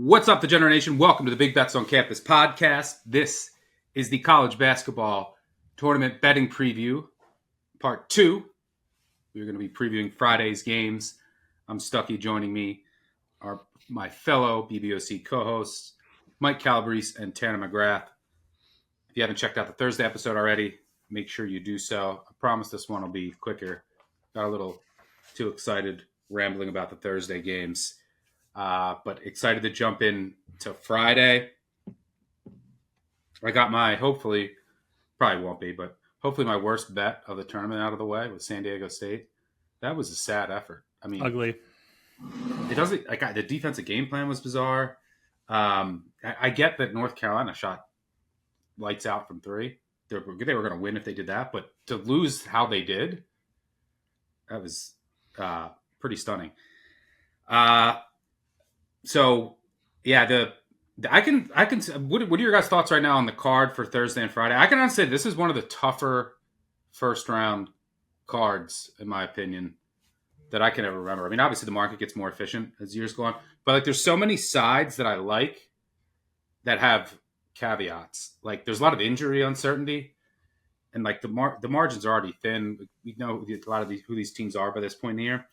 What's up, Degenerate Nation? Welcome to the Big Bets on Campus podcast. This is the college basketball tournament betting preview, part 2. We're going to be previewing Friday's games. I'm Stuckey. Joining me are my fellow BBOC co-hosts, Mike Calabrese and Tanner McGrath. If you haven't checked out the Thursday episode already, make sure you do so. I promise this one will be quicker. Got a little too excited rambling about the Thursday games. But excited to jump in to Friday. I got my, hopefully my worst bet of the tournament out of the way with San Diego State. That was a sad effort. I mean, ugly. It doesn't, the defensive game plan was bizarre. I get that North Carolina shot lights out from three. They were going to win if they did that, but to lose how they did, that was pretty stunning. So, yeah, I can. What are your guys' thoughts right now on the card for Thursday and Friday? I can honestly say this is one of the tougher first round cards, in my opinion, that I can ever remember. I mean, obviously the market gets more efficient as years go on, but there's so many sides that I like that have caveats. There's a lot of injury uncertainty, and the margins are already thin. We know a lot of who these teams are by this point in the year.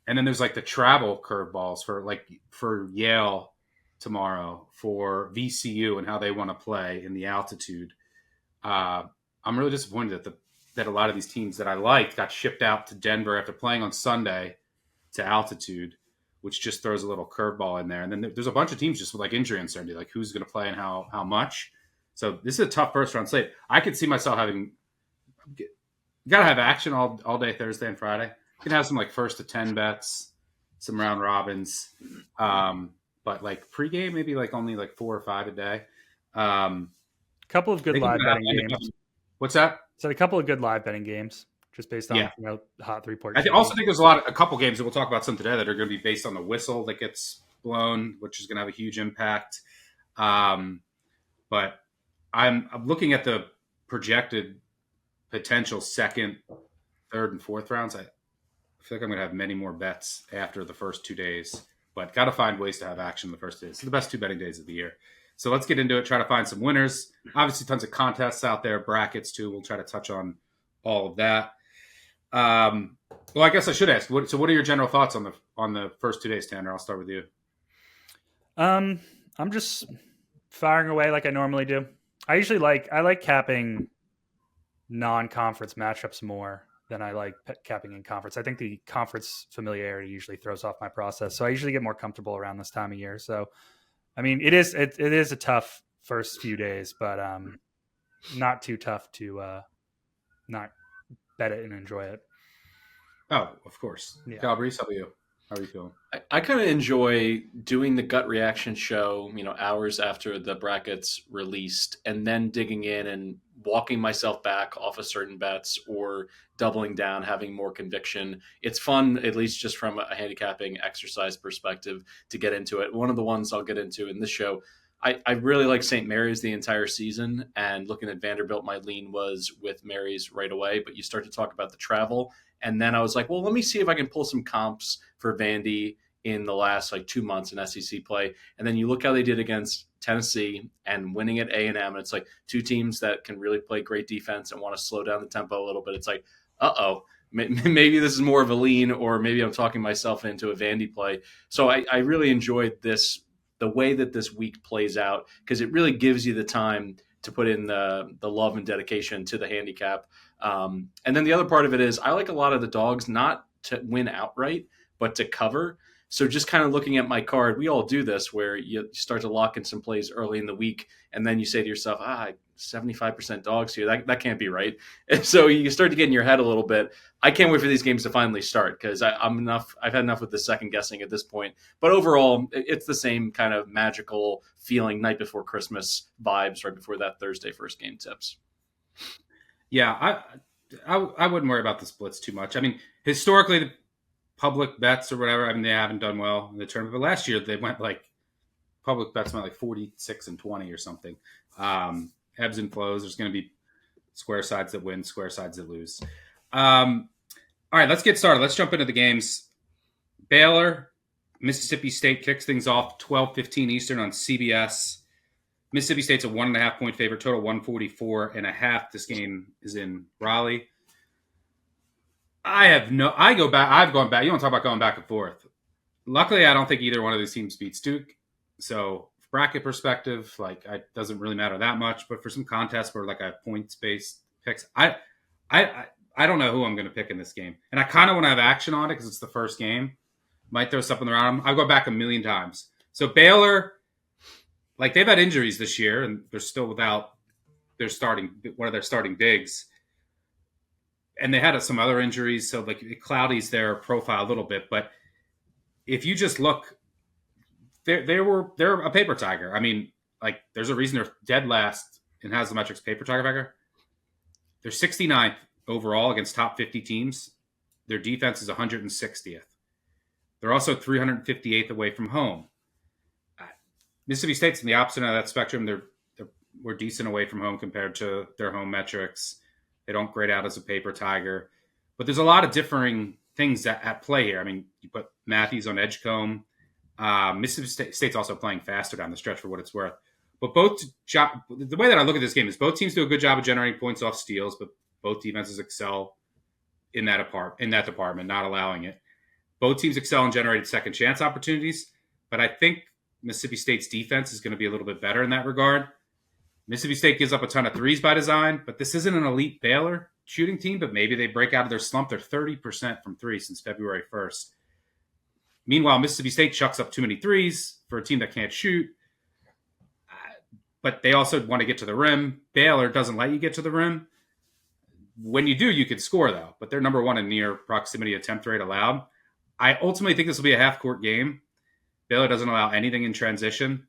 And then there's the travel curveballs for Yale tomorrow, for VCU and how they want to play in the altitude. I'm really disappointed that a lot of these teams that I liked got shipped out to Denver after playing on Sunday to altitude, which just throws a little curveball in there. And then there's a bunch of teams just with injury uncertainty, who's going to play and how much. So this is a tough first round slate. I could see myself got to have action all day Thursday and Friday. You can have some first to 10 bets, some round robins, but pregame maybe only 4 or 5 a day. Couple of good live betting games. What's that? So a couple of good live betting games, just based on hot 3-point. I also think there's a couple games that we'll talk about some today that are going to be based on the whistle that gets blown, which is going to have a huge impact. But I'm looking at the projected potential second, third, and fourth rounds. I feel like I'm going to have many more bets after the first 2 days, but got to find ways to have action the first days. It's the best 2 betting days of the year. So let's get into it, try to find some winners. Obviously, tons of contests out there, brackets too. We'll try to touch on all of that. Well, I guess I should ask. What are your general thoughts on the first 2 days, Tanner? I'll start with you. I'm just firing away like I normally do. I like capping non-conference matchups more than I like capping in conference. I think the conference familiarity usually throws off my process. So I usually get more comfortable around this time of year. So, I mean, it is a tough first few days, but not too tough to not bet it and enjoy it. Oh, of course. Yeah. Calabrese, how about you? How are you feeling? I kind of enjoy doing the gut reaction show, hours after the brackets released, and then digging in and walking myself back off of certain bets or doubling down, having more conviction. It's fun, at least just from a handicapping exercise perspective, to get into it. One of the ones I'll get into in this show, I really like St. Mary's the entire season, and looking at Vanderbilt, my lean was with Mary's right away, but you start to talk about the travel, and then I was like, well, let me see if I can pull some comps for Vandy in the last 2 months in SEC play. And then you look how they did against Tennessee and winning at A&M. And it's two teams that can really play great defense and want to slow down the tempo a little bit. It's maybe this is more of a lean, or maybe I'm talking myself into a Vandy play. So I really enjoyed the way that this week plays out, because it really gives you the time to put in the love and dedication to the handicap. And then the other part of it is I like a lot of the dogs not to win outright, but to cover. So just kind of looking at my card, we all do this where you start to lock in some plays early in the week, and then you say to yourself, 75% dogs here. That can't be right. And so you start to get in your head a little bit. I can't wait for these games to finally start, because I've had enough with the second guessing at this point. But overall, it's the same kind of magical feeling night before Christmas vibes right before that Thursday first game tips. Yeah, I wouldn't worry about the splits too much. I mean, historically, the public bets or whatever, they haven't done well in the tournament. But last year, they went public bets went 46-20 or something. Ebbs and flows. There's going to be square sides that win, square sides that lose. All right, let's get started. Let's jump into the games. Baylor Mississippi State kicks things off 12:15 Eastern on CBS. Mississippi State's a 1.5 point favorite, total 144.5. This game is in Raleigh. I've gone back. You don't talk about going back and forth. Luckily, I don't think either one of these teams beats Duke. So, bracket perspective, like, it doesn't really matter that much. But for some contests where like I have points-based picks, I don't know who I'm going to pick in this game, and I kind of want to have action on it because it's the first game. Might throw something around them. I'll go back a million times. So Baylor, like, they've had injuries this year, and they're still without one of their starting bigs. And they had some other injuries, so like it cloudies their profile a little bit. But if you just look, they're a paper tiger. I mean, like, there's a reason they're dead last in Haslametrics paper tiger factor. They're 69th overall against top 50 teams. Their defense is 160th. They're also 358th away from home. Mississippi State's on the opposite end of that spectrum. We're decent away from home compared to their home metrics. They don't grade out as a paper tiger. But there's a lot of differing things at play here. I mean, you put Matthews on Edgeboost. Mississippi State's also playing faster down the stretch for what it's worth. But the way that I look at this game is both teams do a good job of generating points off steals, but both defenses excel in that department, not allowing it. Both teams excel in generated second chance opportunities, but I think Mississippi State's defense is going to be a little bit better in that regard. Mississippi State gives up a ton of threes by design, but this isn't an elite Baylor shooting team, but maybe they break out of their slump. They're 30% from three since February 1st. Meanwhile, Mississippi State chucks up too many threes for a team that can't shoot, but they also want to get to the rim. Baylor doesn't let you get to the rim. When you do, you can score, though, but they're number one in near proximity attempt rate allowed. I ultimately think this will be a half-court game. Baylor doesn't allow anything in transition.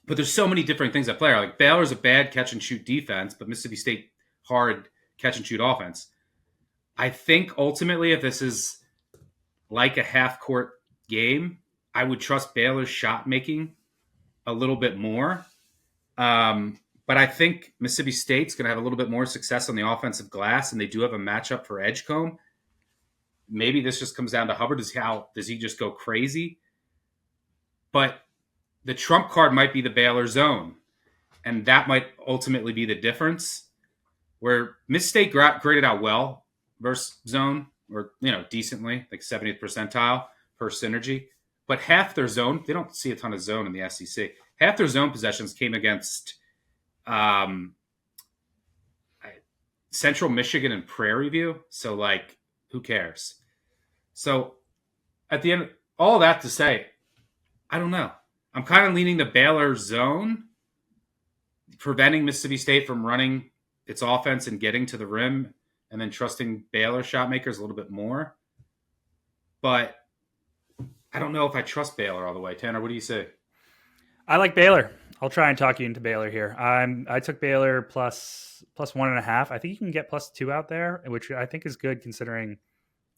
But there's so many different things at play. Like, Baylor's a bad catch-and-shoot defense, but Mississippi State hard catch-and-shoot offense. I think ultimately if this is like a half-court game, I would trust Baylor's shot-making a little bit more. But I think Mississippi State's going to have a little bit more success on the offensive glass, and they do have a matchup for Edgeboost. Maybe this just comes down to Hubbard. Does he just go crazy? But the trump card might be the Baylor zone, and that might ultimately be the difference. Where Miss State graded out well versus zone, or decently, like 70th percentile per synergy. But half their zone, they don't see a ton of zone in the SEC. Half their zone possessions came against Central Michigan and Prairie View. So, like, who cares? So, at the end, all that to say, I don't know. I'm kind of leaning the Baylor zone, preventing Mississippi State from running its offense and getting to the rim, and then trusting Baylor shot makers a little bit more. But I don't know if I trust Baylor all the way. Tanner, what do you say? I like Baylor. I'll try and talk you into Baylor here. I took Baylor plus 1.5. I think you can get +2 out there, which I think is good considering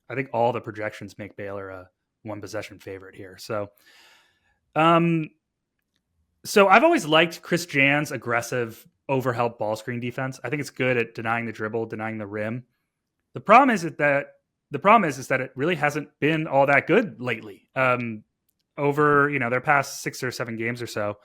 I think all the projections make Baylor a one possession favorite here. So I've always liked Chris Jan's aggressive overhelp ball screen defense. I think it's good at denying the dribble, denying the rim. The problem is that it really hasn't been all that good lately. Over their past 6 or 7 games or so,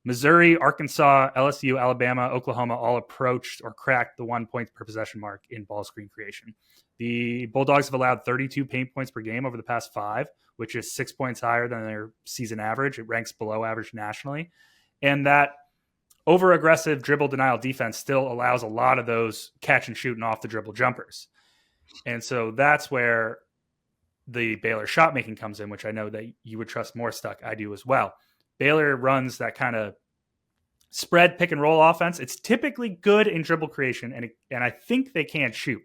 Missouri, Arkansas, LSU, Alabama, Oklahoma all approached or cracked the 1 point per possession mark in ball screen creation. The Bulldogs have allowed 32 paint points per game over the past 5, which is 6 points higher than their season average. It ranks below average nationally. And that over-aggressive dribble denial defense still allows a lot of those catch and shoot and off the dribble jumpers. And so that's where the Baylor shot making comes in, which I know that you would trust more, Stuck. I do as well. Baylor runs that kind of spread pick and roll offense. It's typically good in dribble creation, and I think they can shoot.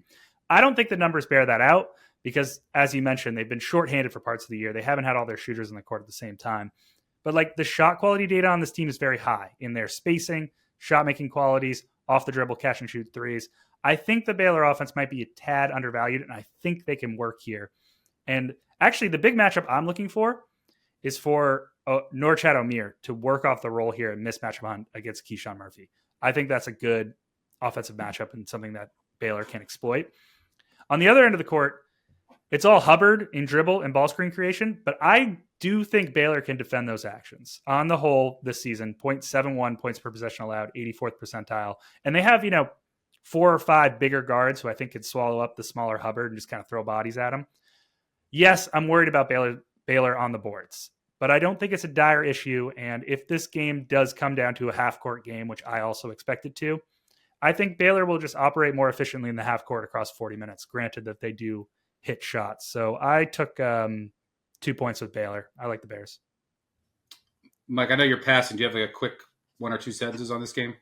I don't think the numbers bear that out because, as you mentioned, they've been shorthanded for parts of the year. They haven't had all their shooters in the court at the same time. But like the shot quality data on this team is very high in their spacing, shot making qualities, off the dribble, catch and shoot threes. I think the Baylor offense might be a tad undervalued, and I think they can work here. And actually, the big matchup I'm looking for is for Norchad Omier to work off the roll here and mismatch him against Keyshawn Murphy. I think that's a good offensive matchup and something that Baylor can exploit. On the other end of the court, It's all Hubbard in dribble and ball screen creation, but I do think Baylor can defend those actions. On the whole, this season, 0.71 points per possession allowed, 84th percentile. And they have, 4 or 5 bigger guards who I think could swallow up the smaller Hubbard and just kind of throw bodies at him. Yes, I'm worried about Baylor on the boards, but I don't think it's a dire issue. And if this game does come down to a half-court game, which I also expect it to, I think Baylor will just operate more efficiently in the half court across 40 minutes, granted that they do hit shots. So I took 2 points with Baylor. I like the Bears. Mike, I know you're passing. Do you have like a quick 1 or 2 sentences on this game?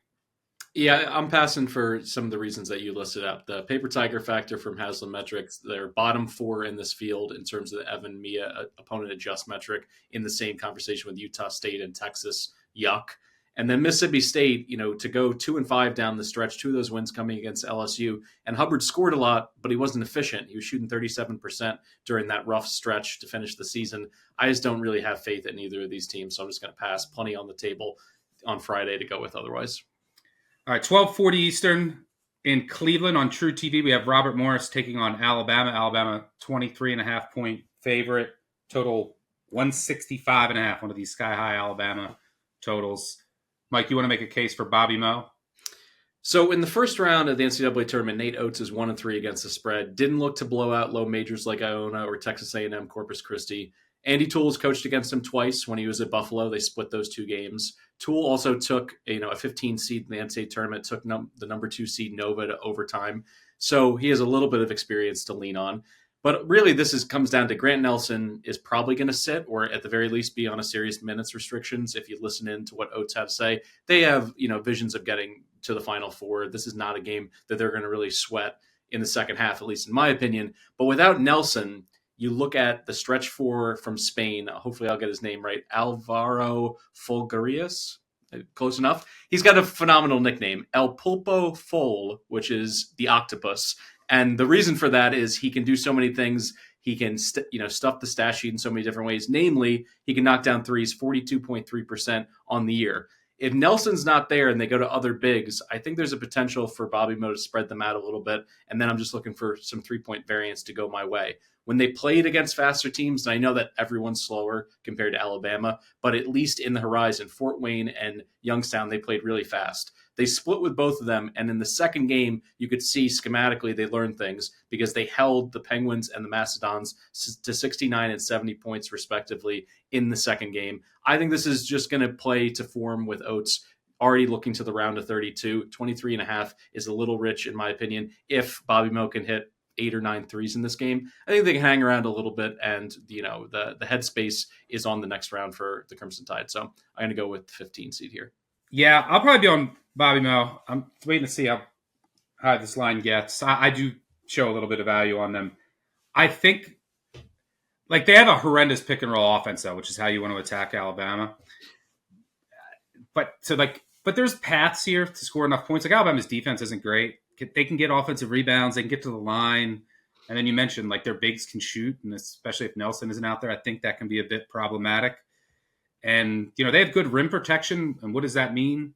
Yeah, I'm passing for some of the reasons that you listed out. The paper tiger factor from Haslametrics, they're bottom 4 in this field in terms of the Evan Mia opponent adjust metric in the same conversation with Utah State and Texas. Yuck. And then Mississippi State, to go 2-5 down the stretch, 2 of those wins coming against LSU. And Hubbard scored a lot, but he wasn't efficient. He was shooting 37% during that rough stretch to finish the season. I just don't really have faith in either of these teams, so I'm just going to pass. Plenty on the table on Friday to go with otherwise. All right, 12:40 Eastern in Cleveland on True TV. We have Robert Morris taking on Alabama. Alabama 23.5 point favorite. Total 165.5. One of these sky-high Alabama totals. Mike, you want to make a case for Bobby Moe? So in the first round of the NCAA tournament, Nate Oates is 1-3 against the spread. Didn't look to blow out low majors like Iona or Texas A&M Corpus Christi. Andy Toole has coached against him twice when he was at Buffalo. They split those 2 games. Toole also took a 15 seed in the NCAA tournament, took the number 2 seed Nova to overtime. So he has a little bit of experience to lean on. But really, this comes down to Grant Nelson is probably going to sit, or at the very least be on a serious minutes restrictions. If you listen in to what Oates had to say, they have visions of getting to the Final Four. This is not a game that they're going to really sweat in the second half, at least in my opinion. But without Nelson, you look at the stretch 4 from Spain. Hopefully, I'll get his name right. Alvaro Folgarias. Close enough. He's got a phenomenal nickname, El Pulpo Fol, which is the octopus. And the reason for that is he can do so many things. He can stuff the stat sheet in so many different ways. Namely, he can knock down threes 42.3% on the year. If Nelson's not there and they go to other bigs, I think there's a potential for Bobby Moe to spread them out a little bit. And then I'm just looking for some 3-point variance to go my way. When they played against faster teams, and I know that everyone's slower compared to Alabama, but at least in the horizon, Fort Wayne and Youngstown, they played really fast. They split with both of them, and in the second game, you could see schematically they learned things because they held the Penguins and the Macedons to 69 and 70 points, respectively, in the second game. I think this is just going to play to form with Oates already looking to the round of 32. 23.5 is a little rich, in my opinion, if Bobby Moe can hit 8 or 9 threes in this game. I think they can hang around a little bit, and the headspace is on the next round for the Crimson Tide. So I'm going to go with the 15 seed here. Yeah, I'll probably be on Bobby Moe. I'm waiting to see how high this line gets. I do show a little bit of value on them. I think they have a horrendous pick and roll offense, though, which is how you want to attack Alabama. But there's paths here to score enough points. Alabama's defense isn't great. They can get offensive rebounds. They can get to the line. And then you mentioned their bigs can shoot, and especially if Nelson isn't out there, I think that can be a bit problematic. And, they have good rim protection. And what does that mean?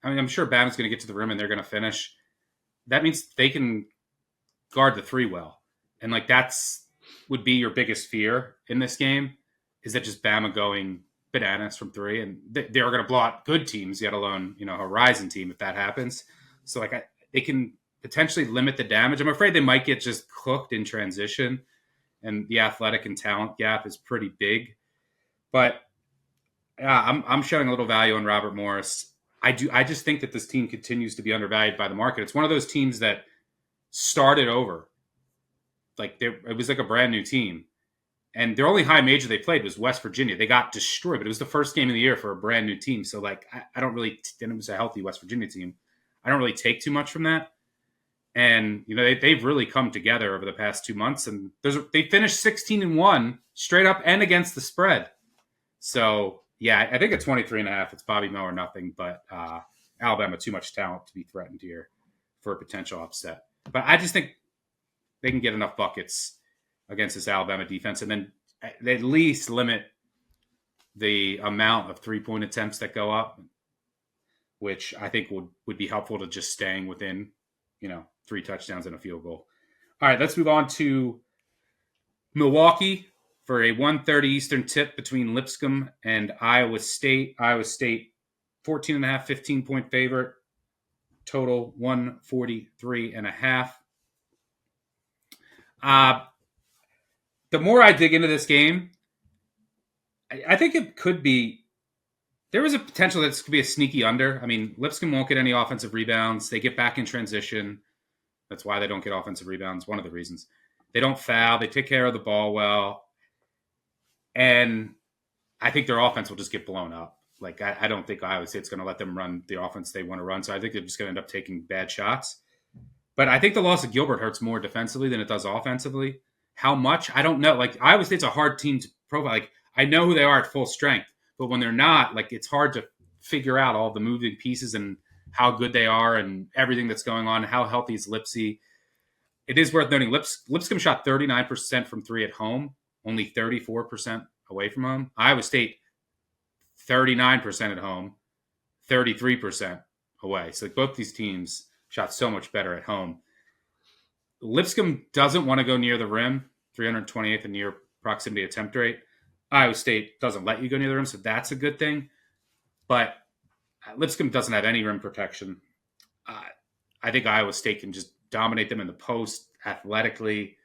I mean, I'm sure Bama's going to get to the rim and they're going to finish. That means they can guard the 3 well. And that's would be your biggest fear in this game, is that just Bama going bananas from 3. And they're going to blow out good teams, yet alone, a Horizon team if that happens. So they can potentially limit the damage. I'm afraid they might get just cooked in transition, and the athletic and talent gap is pretty big. But I'm showing a little value on Robert Morris. I just think that this team continues to be undervalued by the market. It's one of those teams that started over. It was like a brand new team. And their only high major they played was West Virginia. They got destroyed, but it was the first game of the year for a brand new team. So I don't really, and it was a healthy West Virginia team. I don't really take too much from that. And, they've really come together over the past 2 months. And they finished 16-1 straight up and against the spread. So, yeah, I think at 23.5, it's Bobby Moe or nothing. But Alabama, too much talent to be threatened here for a potential upset. But I just think they can get enough buckets against this Alabama defense, and then at least limit the amount of 3-point attempts that go up, which I think would be helpful to just staying within, 3 touchdowns and a field goal. All right, let's move on to Milwaukee for a 1:30 Eastern tip between Lipscomb and Iowa State. Iowa State 14.5, 15-point favorite. Total 143.5. The more I dig into this game, I think it could be. There was a potential that this could be a sneaky under. I mean, Lipscomb won't get any offensive rebounds. They get back in transition. That's why they don't get offensive rebounds. One of the reasons. They don't foul. They take care of the ball well. And I think their offense will just get blown up. Like, I don't think Iowa State's going to let them run the offense they want to run. So I think they're just going to end up taking bad shots. But I think the loss of Gilbert hurts more defensively than it does offensively. How much? I don't know. Like, Iowa State's a hard team to profile. Like, I know who they are at full strength. But when they're not, like, it's hard to figure out all the moving pieces and how good they are and everything that's going on. How healthy is Lipsy? It is worth noting Lipscomb shot 39% from three at home, only 34% away from home. Iowa State, 39% at home, 33% away. So both these teams shot so much better at home. Lipscomb doesn't want to go near the rim, 328th in near proximity attempt rate. Iowa State doesn't let you go near the rim, so that's a good thing. But Lipscomb doesn't have any rim protection. I think Iowa State can just dominate them in the post athletically.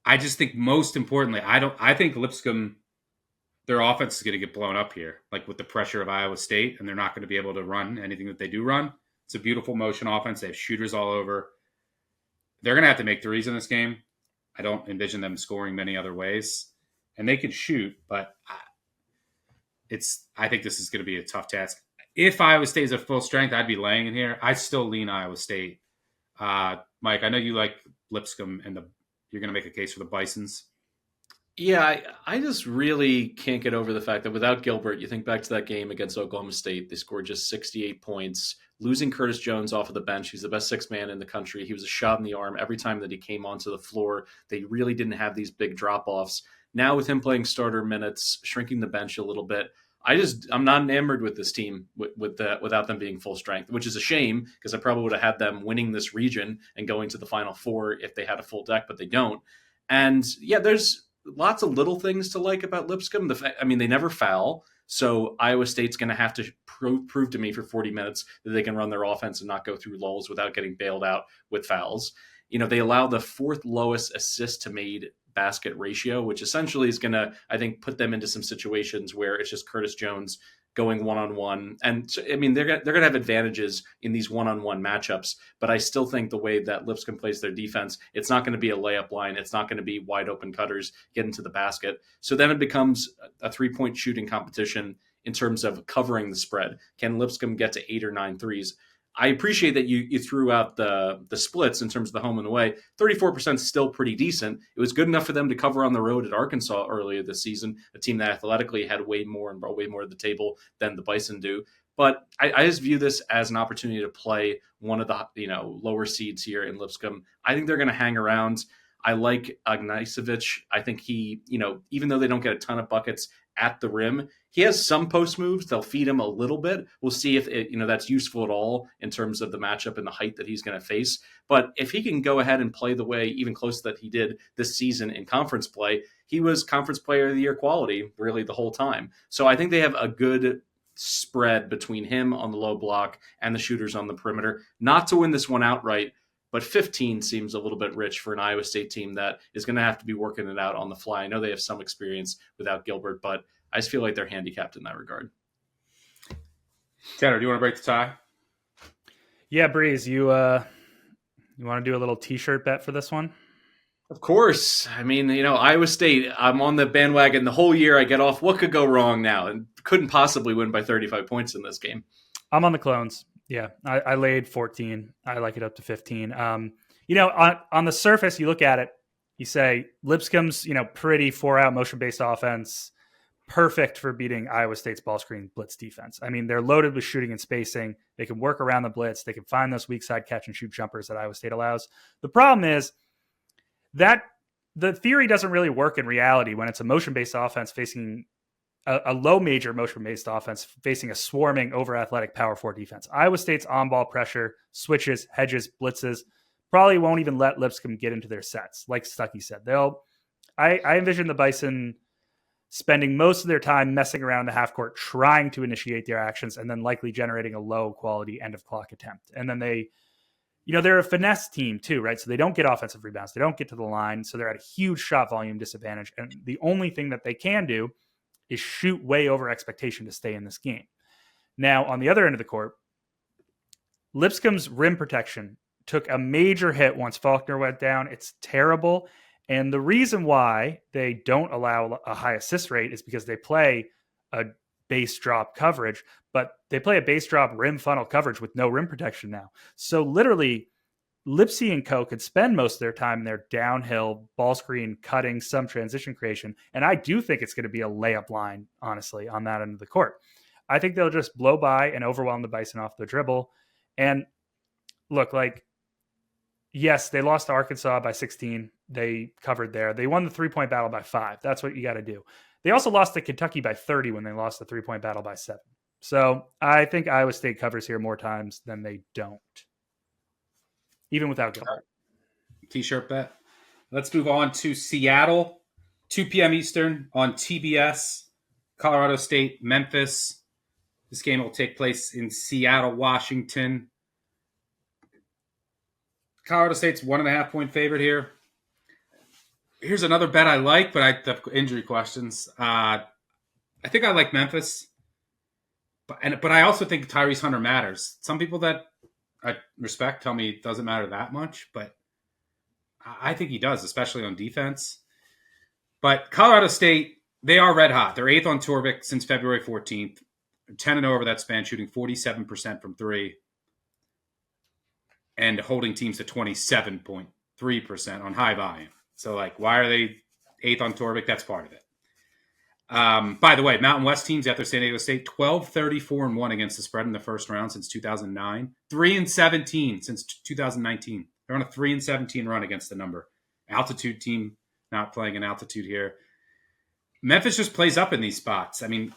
I just think most importantly, I think Lipscomb, their offense is going to get blown up here, like with the pressure of Iowa State, and they're not going to be able to run anything that they do run. It's a beautiful motion offense. They have shooters all over. They're going to have to make threes in this game. I don't envision them scoring many other ways. And they can shoot, but I think this is going to be a tough task. If Iowa State is at full strength, I'd be laying in here. I still lean Iowa State. Mike, I know you like Lipscomb, and you're going to make a case for the Bisons. Yeah, I just really can't get over the fact that without Gilbert, you think back to that game against Oklahoma State, they scored just 68 points, losing Curtis Jones off of the bench. He's the best sixth man in the country. He was a shot in the arm every time that he came onto the floor. They really didn't have these big drop-offs. Now with him playing starter minutes, shrinking the bench a little bit, I'm not enamored with this team without them being full strength, which is a shame because I probably would have had them winning this region and going to the Final Four if they had a full deck, but they don't. And yeah, there's lots of little things to like about Lipscomb. They never foul. So Iowa State's going to have to prove to me for 40 minutes that they can run their offense and not go through lulls without getting bailed out with fouls. They allow the fourth lowest assist to made basket ratio, which essentially is going to, I think, put them into some situations where it's just Curtis Jones going one-on-one. And so, they're going to have advantages in these one-on-one matchups, but I still think the way that Lipscomb plays their defense, it's not going to be a layup line. It's not going to be wide open cutters getting to the basket. So then it becomes a three-point shooting competition in terms of covering the spread. Can Lipscomb get to 8 or 9 threes? I appreciate that you threw out the splits in terms of the home and away. 34% is still pretty decent. It was good enough for them to cover on the road at Arkansas earlier this season, a team that athletically had way more and brought way more to the table than the Bison do. But I just view this as an opportunity to play one of the lower seeds here in Lipscomb. I think they're going to hang around. I like Agnisovic. I think he, even though they don't get a ton of buckets at the rim, he has some post moves. They'll feed him a little bit. We'll see if that's useful at all in terms of the matchup and the height that he's going to face. But if he can go ahead and play the way even close that he did this season in conference play, he was conference player of the year quality really the whole time. So I think they have a good spread between him on the low block and the shooters on the perimeter. Not to win this one outright, but 15 seems a little bit rich for an Iowa State team that is going to have to be working it out on the fly. I know they have some experience without Gilbert, but I just feel like they're handicapped in that regard. Tanner, do you want to break the tie? Yeah, Breeze, you want to do a little T-shirt bet for this one? Of course. Iowa State, I'm on the bandwagon the whole year. I get off. What could go wrong now? And couldn't possibly win by 35 points in this game. I'm on the Clones. Yeah, I laid 14. I like it up to 15. On the surface, you look at it, you say Lipscomb's, pretty 4-out motion-based offense, perfect for beating Iowa State's ball screen blitz defense. They're loaded with shooting and spacing. They can work around the blitz. They can find those weak side catch and shoot jumpers that Iowa State allows. The problem is that the theory doesn't really work in reality when it's a motion-based offense facing a low major motion-based offense facing a swarming over-athletic power 4 defense. Iowa State's on-ball pressure, switches, hedges, blitzes, probably won't even let Lipscomb get into their sets. Like Stuckey said, I envision the Bison spending most of their time messing around in the half court, trying to initiate their actions, and then likely generating a low quality end of clock attempt. And then they're a finesse team too, right? So they don't get offensive rebounds. They don't get to the line. So they're at a huge shot volume disadvantage. And the only thing that they can do is shoot way over expectation to stay in this game. Now, on the other end of the court, Lipscomb's rim protection took a major hit once Faulkner went down. It's terrible. And the reason why they don't allow a high assist rate is because they play a base drop coverage, but they play a base drop rim funnel coverage with no rim protection now. So literally, Lipsy and co could spend most of their time in their downhill ball screen cutting, some transition creation. And I do think it's going to be a layup line, honestly, on that end of the court. I think they'll just blow by and overwhelm the Bison off the dribble. And look, yes, they lost to Arkansas by 16. They covered there. They won the 3-point battle by 5. That's what you got to do. They also lost to Kentucky by 30 when they lost the 3-point battle by 7. So I think Iowa State covers here more times than they don't, even without Gilbert. T-shirt bet. Let's move on to Seattle, 2 p.m. Eastern on TBS, Colorado State, Memphis. This game will take place in Seattle, Washington. Colorado State's 1.5-point favorite here. Here's another bet I like, but I have injury questions. I think I like Memphis, but I also think Tyrese Hunter matters. Some people that I respect tell me it doesn't matter that much, but I think he does, especially on defense. But Colorado State, they are red hot. They're 8th on Torvik since February 14th. 10-0 over that span, shooting 47% from 3 and holding teams to 27.3% on high volume. So, why are they 8th on Torvik? That's part of it. By the way, Mountain West teams after San Diego State, 12-34-1 against the spread in the first round since 2009. 3-17 since 2019. They're on a 3-17 run against the number. Altitude team not playing in altitude here. Memphis just plays up in these spots. I mean,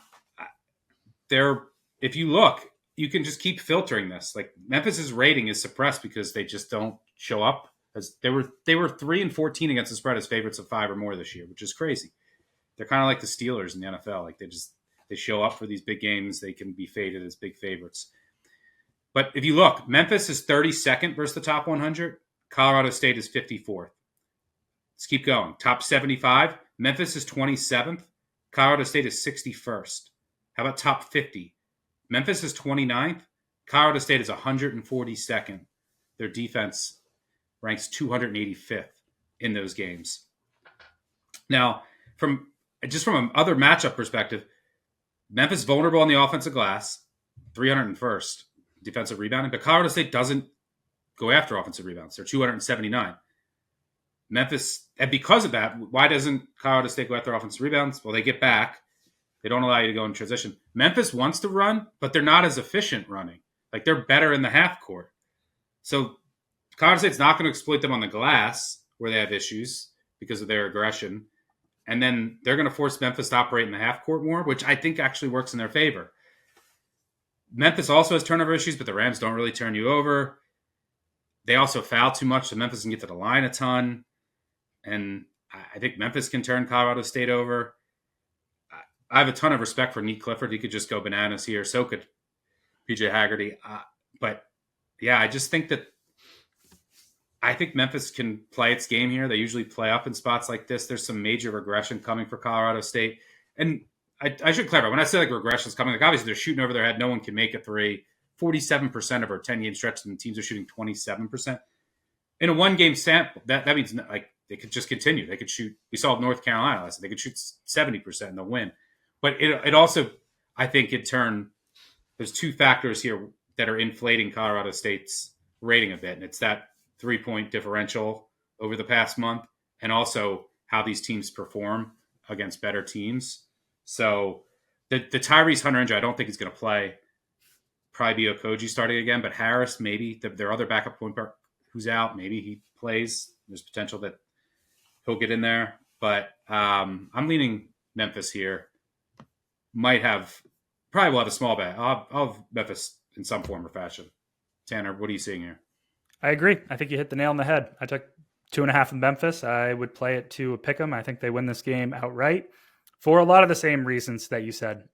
if you look, you can just keep filtering this. Memphis's rating is suppressed because they just don't show up. As they were 3-14 against the spread as favorites of 5 or more this year, which is crazy. They're kind of like the Steelers in the NFL. They show up for these big games. They can be faded as big favorites. But if you look, Memphis is 32nd versus the top 100. Colorado State is 54th. Let's keep going. Top 75. Memphis is 27th. Colorado State is 61st. How about top 50? Memphis is 29th. Colorado State is 142nd. Their defense ranks 285th in those games. Now, from an other matchup perspective, Memphis vulnerable on the offensive glass, 301st defensive rebounding, but Colorado State doesn't go after offensive rebounds. They're 279. Memphis, and because of that, why doesn't Colorado State go after offensive rebounds? Well, they get back. They don't allow you to go in transition. Memphis wants to run, but they're not as efficient running. They're better in the half court. So Colorado State's not going to exploit them on the glass where they have issues because of their aggression. And then they're going to force Memphis to operate in the half court more, which I think actually works in their favor. Memphis also has turnover issues, but the Rams don't really turn you over. They also foul too much, so Memphis can get to the line a ton. And I think Memphis can turn Colorado State over. I have a ton of respect for Nick Clifford. He could just go bananas here. So could PJ Haggerty. But, yeah, I think Memphis can play its game here. They usually play up in spots like this. There's some major regression coming for Colorado State. And I should clarify, when I say regression is coming, obviously they're shooting over their head. No one can make a 3. 47% of our 10-game stretch, and the teams are shooting 27%. In a one-game sample, that means they could just continue. They could shoot. We saw North Carolina last. They could shoot 70% and they'll win. But it also, I think, in turn, there's 2 factors here that are inflating Colorado State's rating a bit, and it's that 3-point differential over the past month, and also how these teams perform against better teams. So the Tyrese Hunter injury, I don't think he's going to play. Probably be Okogie starting again, but Harris, maybe. Their other backup point guard who's out, maybe he plays. There's potential that he'll get in there. But I'm leaning Memphis here. Probably will have a small bet. I'll have Memphis in some form or fashion. Tanner, what are you seeing here? I agree. I think you hit the nail on the head. I took 2.5 in Memphis. I would play it to a pick 'em. I think they win this game outright for a lot of the same reasons that you said.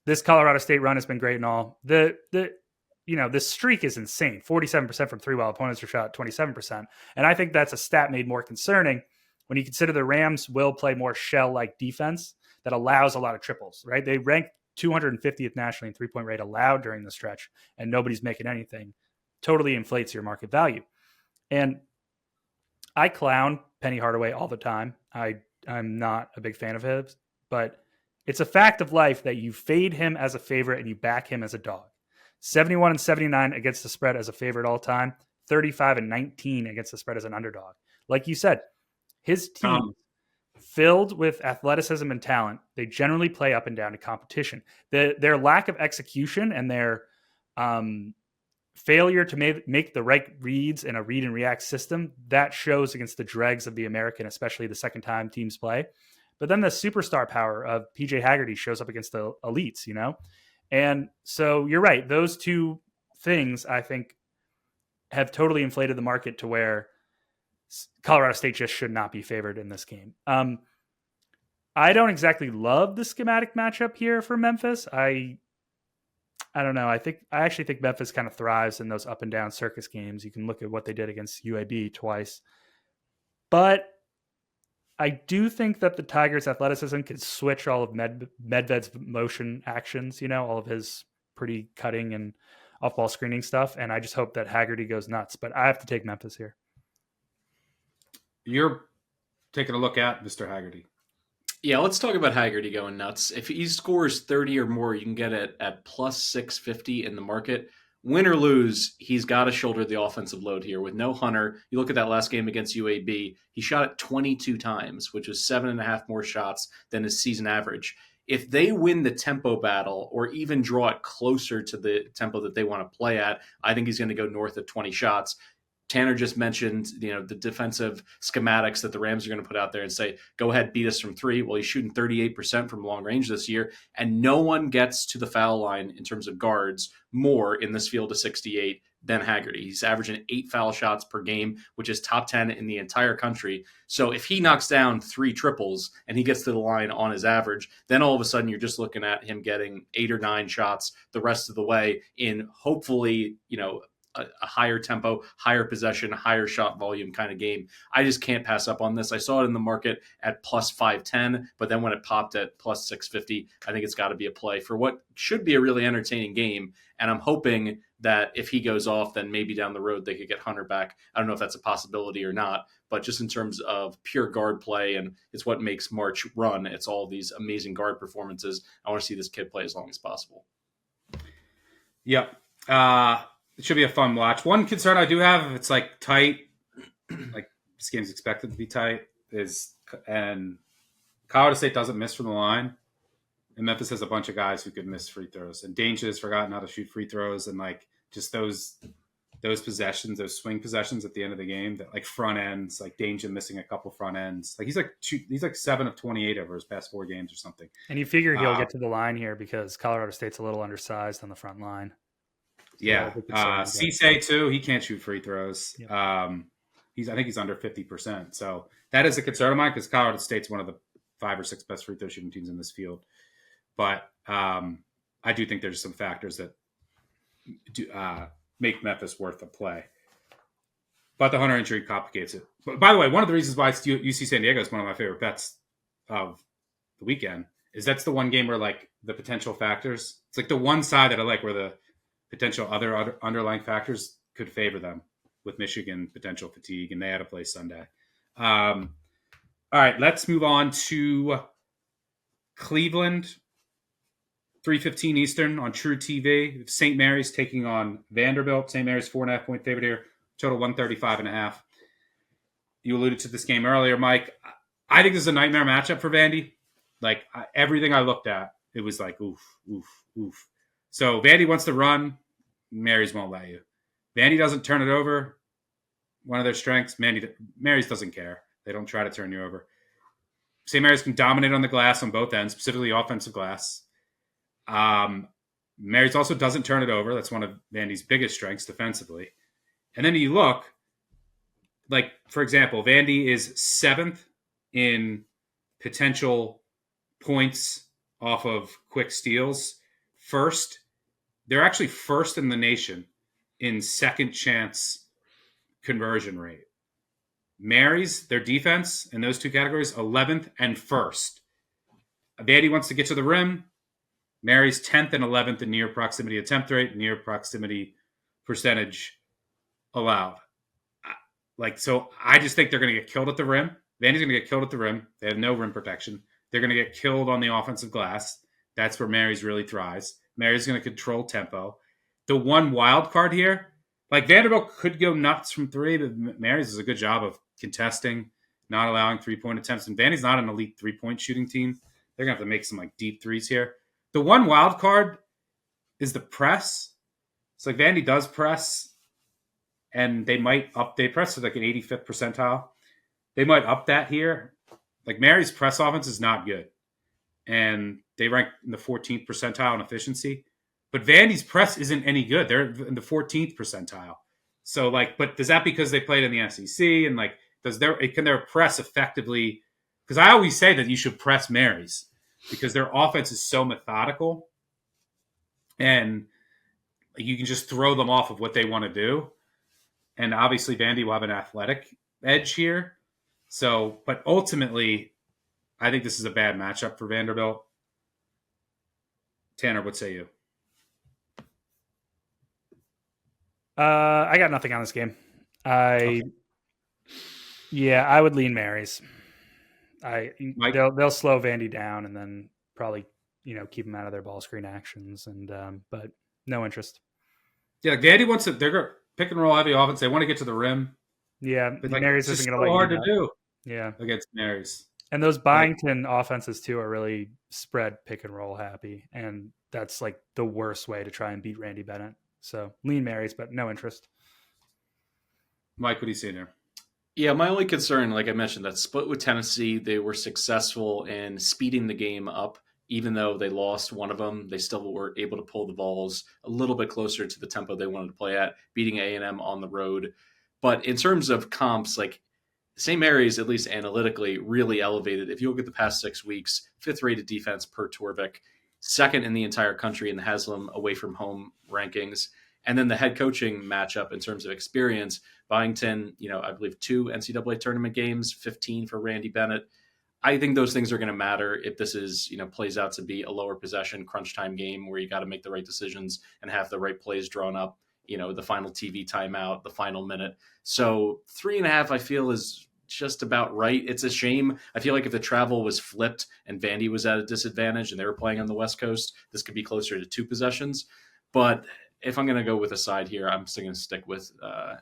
This Colorado State run has been great and all. This streak is insane. 47% from three while opponents are shot 27%. And I think that's a stat made more concerning when you consider the Rams will play more shell-like defense that allows a lot of triples, right? They rank 250th nationally in three-point rate allowed during the stretch, and nobody's making anything. Totally inflates your market value. And I clown Penny Hardaway all the time. I'm not a big fan of his, but it's a fact of life that you fade him as a favorite and you back him as a dog. 71 and 79 against the spread as a favorite all time, 35 and 19 against the spread as an underdog. Like you said, his team filled with athleticism and talent, they generally play up and down to competition. Their lack of execution and their failure to make the right reads in a read and react system, that shows against the dregs of the American, especially the second time teams play. But then the superstar power of PJ Haggerty shows up against the elites, And so you're right. Those two things, I think, have totally inflated the market to where Colorado State just should not be favored in this game. I don't exactly love the schematic matchup here for Memphis. I don't know. I actually think Memphis kind of thrives in those up and down circus games. You can look at what they did against UAB twice. But I do think that the Tigers' athleticism could switch all of Medved's motion actions, all of his pretty cutting and off-ball screening stuff. And I just hope that Haggerty goes nuts. But I have to take Memphis here. You're taking a look at Mr. Haggerty. Yeah, let's talk about Haggerty going nuts. If he scores 30 or more, you can get it at plus 650 in the market. Win or lose, he's got to shoulder the offensive load here. With no Hunter, you look at that last game against UAB, he shot it 22 times, which was 7.5 more shots than his season average. If they win the tempo battle or even draw it closer to the tempo that they want to play at, I think he's going to go north of 20 shots. Tanner just mentioned, the defensive schematics that the Rams are going to put out there and say, go ahead, beat us from three. Well, he's shooting 38% from long range this year, and no one gets to the foul line in terms of guards more in this field of 68 than Haggerty. He's averaging 8 foul shots per game, which is top 10 in the entire country. So if he knocks down 3 triples and he gets to the line on his average, then all of a sudden you're just looking at him getting 8 or 9 shots the rest of the way in hopefully, a higher tempo, higher possession, higher shot volume kind of game. I just can't pass up on this. I saw it in the market at plus 510, but then when it popped at plus 650, I think it's got to be a play for what should be a really entertaining game. And I'm hoping that if he goes off, then maybe down the road they could get Hunter back. I don't know if that's a possibility or not, but just in terms of pure guard play, and it's what makes March run. It's all these amazing guard performances. I want to see this kid play as long as possible. Yep. It should be a fun watch. One concern I do have, if it's like tight, like this game's expected to be tight, and Colorado State doesn't miss from the line, and Memphis has a bunch of guys who could miss free throws. And Danger has forgotten how to shoot free throws, and like just those possessions, those swing possessions at the end of the game, that like front ends, like Danger missing a couple front ends. Like he's like 7 of 28 over his past 4 games or something. And you figure he'll get to the line here because Colorado State's a little undersized on the front line. Yeah, Cisse too. He can't shoot free throws. Yep. I think he's under 50%. So that is a concern of mine because Colorado State's one of the 5 or 6 best free throw shooting teams in this field. But I do think there's some factors that do, make Memphis worth a play. But the Hunter injury complicates it. But by the way, one of the reasons why UC San Diego is one of my favorite bets of the weekend is that's the one game where like the potential factors. It's like the one side that I like where the potential other underlying factors could favor them, with Michigan potential fatigue, and they had to play Sunday. All right, let's move on to Cleveland, 3:15 Eastern on True TV. St. Mary's taking on Vanderbilt. St. Mary's 4.5-point favorite here, total 135.5. You alluded to this game earlier, Mike. I think this is a nightmare matchup for Vandy. Like everything I looked at, it was like oof, oof, oof. So Vandy wants to run. Mary's won't let you. Vandy doesn't turn it over. One of their strengths. Mary's doesn't care. They don't try to turn you over. St. Mary's can dominate on the glass on both ends, specifically offensive glass. Mary's also doesn't turn it over. That's one of Vandy's biggest strengths defensively. And then you look, like, for example, Vandy is 7th in potential points off of quick steals. First, they're actually first in the nation in second chance conversion rate. Mary's, their defense in those two categories, 11th and 1st. Vandy wants to get to the rim. Mary's 10th and 11th in near proximity attempt rate, near proximity percentage allowed. Like, so I just think they're going to get killed at the rim. Vandy's going to get killed at the rim. They have no rim protection. They're going to get killed on the offensive glass. That's where Mary's really thrives. Mary's going to control tempo. The one wild card here, like Vanderbilt could go nuts from three, but Mary's does a good job of contesting, not allowing 3-point attempts. And Vandy's not an elite 3-point shooting team. They're going to have to make some like deep threes here. The one wild card is the press. It's like Vandy does press, and they press to like an 85th percentile. They might up that here. Like Mary's press offense is not good, and they rank in the 14th percentile in efficiency. But Vandy's press isn't any good. They're in the 14th percentile. So like, but is that because they played in the SEC, and like, can their press effectively? Because I always say that you should press Mary's because their offense is so methodical, and you can just throw them off of what they want to do. And obviously, Vandy will have an athletic edge here. So, but ultimately, I think this is a bad matchup for Vanderbilt. Tanner, what say you? I got nothing on this game. I would lean Mary's. They'll slow Vandy down and then probably keep them out of their ball screen actions, and but no interest. Yeah, Vandy wants they're going to pick and roll heavy offense. They want to get to the rim. Yeah, but like, Mary's isn't going to hard to do. Yeah, against Mary's. And those Byington offenses too are really spread pick and roll happy, and that's like the worst way to try and beat Randy Bennett. So lean Mary's, but no interest. Mike, what do you see there? Yeah, my only concern, like I mentioned, that split with Tennessee, they were successful in speeding the game up. Even though they lost one of them, they still were able to pull the balls a little bit closer to the tempo they wanted to play at, beating A&M on the road. But in terms of comps, like St. Mary's, at least analytically, really elevated. If you look at the past 6 weeks, 5th rated defense per Torvik, 2nd in the entire country in the Haslam away from home rankings. And then the head coaching matchup in terms of experience, Byington, I believe 2 NCAA tournament games, 15 for Randy Bennett. I think those things are going to matter if this is, plays out to be a lower possession crunch time game where you got to make the right decisions and have the right plays drawn up, the final TV timeout, the final minute. So 3.5, I feel, is just about right. It's a shame. I feel like if the travel was flipped and Vandy was at a disadvantage and they were playing on the West Coast, this could be closer to 2 possessions. But if I'm going to go with a side here, I'm still going to stick with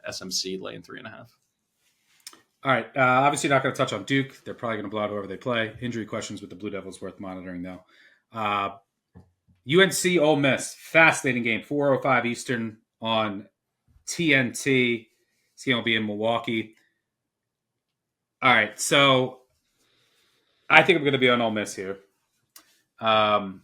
SMC laying 3.5. All right. Obviously not going to touch on Duke. They're probably going to blow out whoever they play. Injury questions with the Blue Devils worth monitoring, though. UNC Ole Miss, fascinating game, 4:05 Eastern on TNT. This game will be in Milwaukee. All right, so I think I'm going to be on Ole Miss here. Now,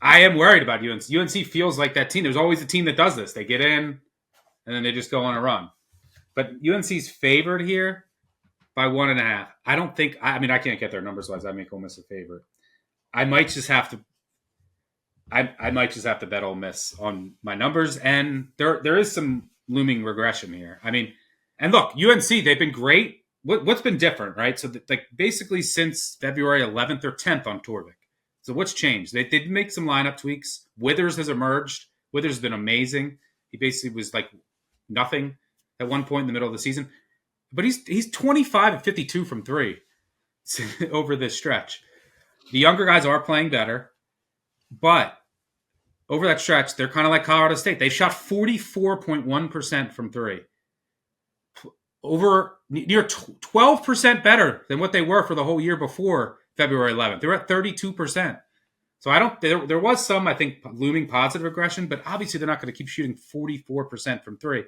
I am worried about UNC. UNC feels like that team. There's always a team that does this. They get in, and then they just go on a run. But UNC's favored here by 1.5. I don't think – I can't get their numbers-wise. I make Ole Miss a favorite. I might just have to – I might just have to bet Ole Miss on my numbers, and there is some looming regression here. And look, UNC, they've been great. What's been different, right? So, basically since February 11th or 10th on Torvik. So what's changed? They did make some lineup tweaks. Withers has emerged. Withers has been amazing. He basically was like nothing at one point in the middle of the season. But he's 25 and 52 from 3 over this stretch. The younger guys are playing better. But over that stretch, they're kind of like Colorado State. They shot 44.1% from 3. Over near 12% better than what they were for the whole year before February 11th. They were at 32%. So there was some, I think, looming positive regression, but obviously they're not going to keep shooting 44% from 3.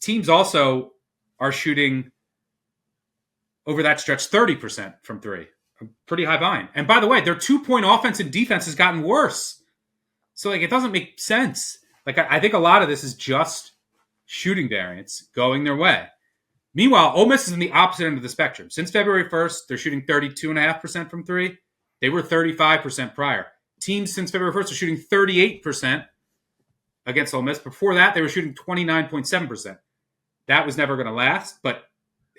Teams also are shooting over that stretch 30% from 3. A pretty high volume. And by the way, their 2-point offense and defense has gotten worse. So it doesn't make sense Like, I think a lot of this is just shooting variance going their way. Meanwhile, Ole Miss is in the opposite end of the spectrum. Since February 1st, they're shooting 32.5% from three. They were 35% prior. Teams since February 1st are shooting 38% against Ole Miss. Before that, they were shooting 29.7%. That was never going to last, but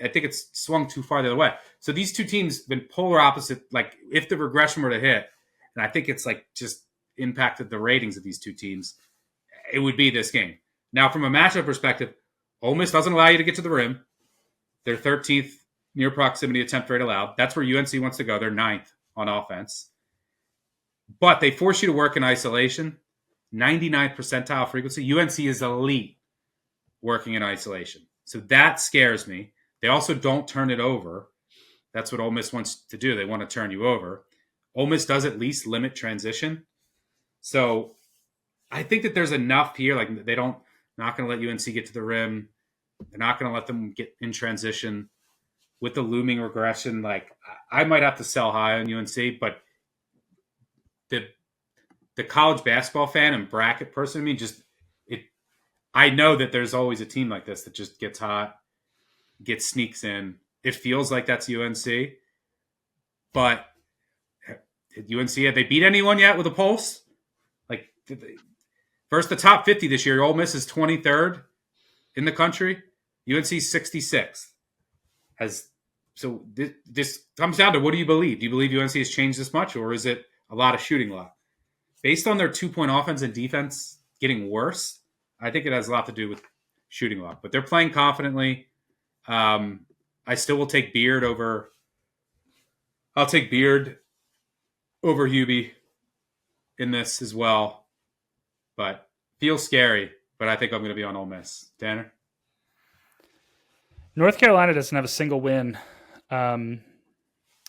I think it's swung too far the other way. So these two teams have been polar opposite. Like, if the regression were to hit, and I think it's like just impacted the ratings of these two teams, it would be this game. Now, from a matchup perspective, Ole Miss doesn't allow you to get to the rim. They're 13th near proximity attempt rate allowed. That's where UNC wants to go. They're 9th on offense. But they force you to work in isolation. 99th percentile frequency. UNC is elite working in isolation. So that scares me. They also don't turn it over. That's what Ole Miss wants to do. They want to turn you over. Ole Miss does at least limit transition. So I think that there's enough here. Like, they don't, not going to let UNC get to the rim. They're not going to let them get in transition with the looming regression. Like, I might have to sell high on UNC, but the college basketball fan and bracket person, I mean, I know that there's always a team like this that just gets hot, sneaks in. It feels like that's UNC, but UNC, have they beat anyone yet with a pulse? Like, first the top 50 this year, Ole Miss is 23rd in the country. UNC 66th. So this comes down to, what do you believe? Do you believe UNC has changed this much, or is it a lot of shooting luck? Based on their 2-point offense and defense getting worse, I think it has a lot to do with shooting luck. But they're playing confidently. I still will take Beard over. I'll take Beard over Hubie in this as well. But feels scary. But I think I'm going to be on Ole Miss. Tanner? North Carolina doesn't have a single win in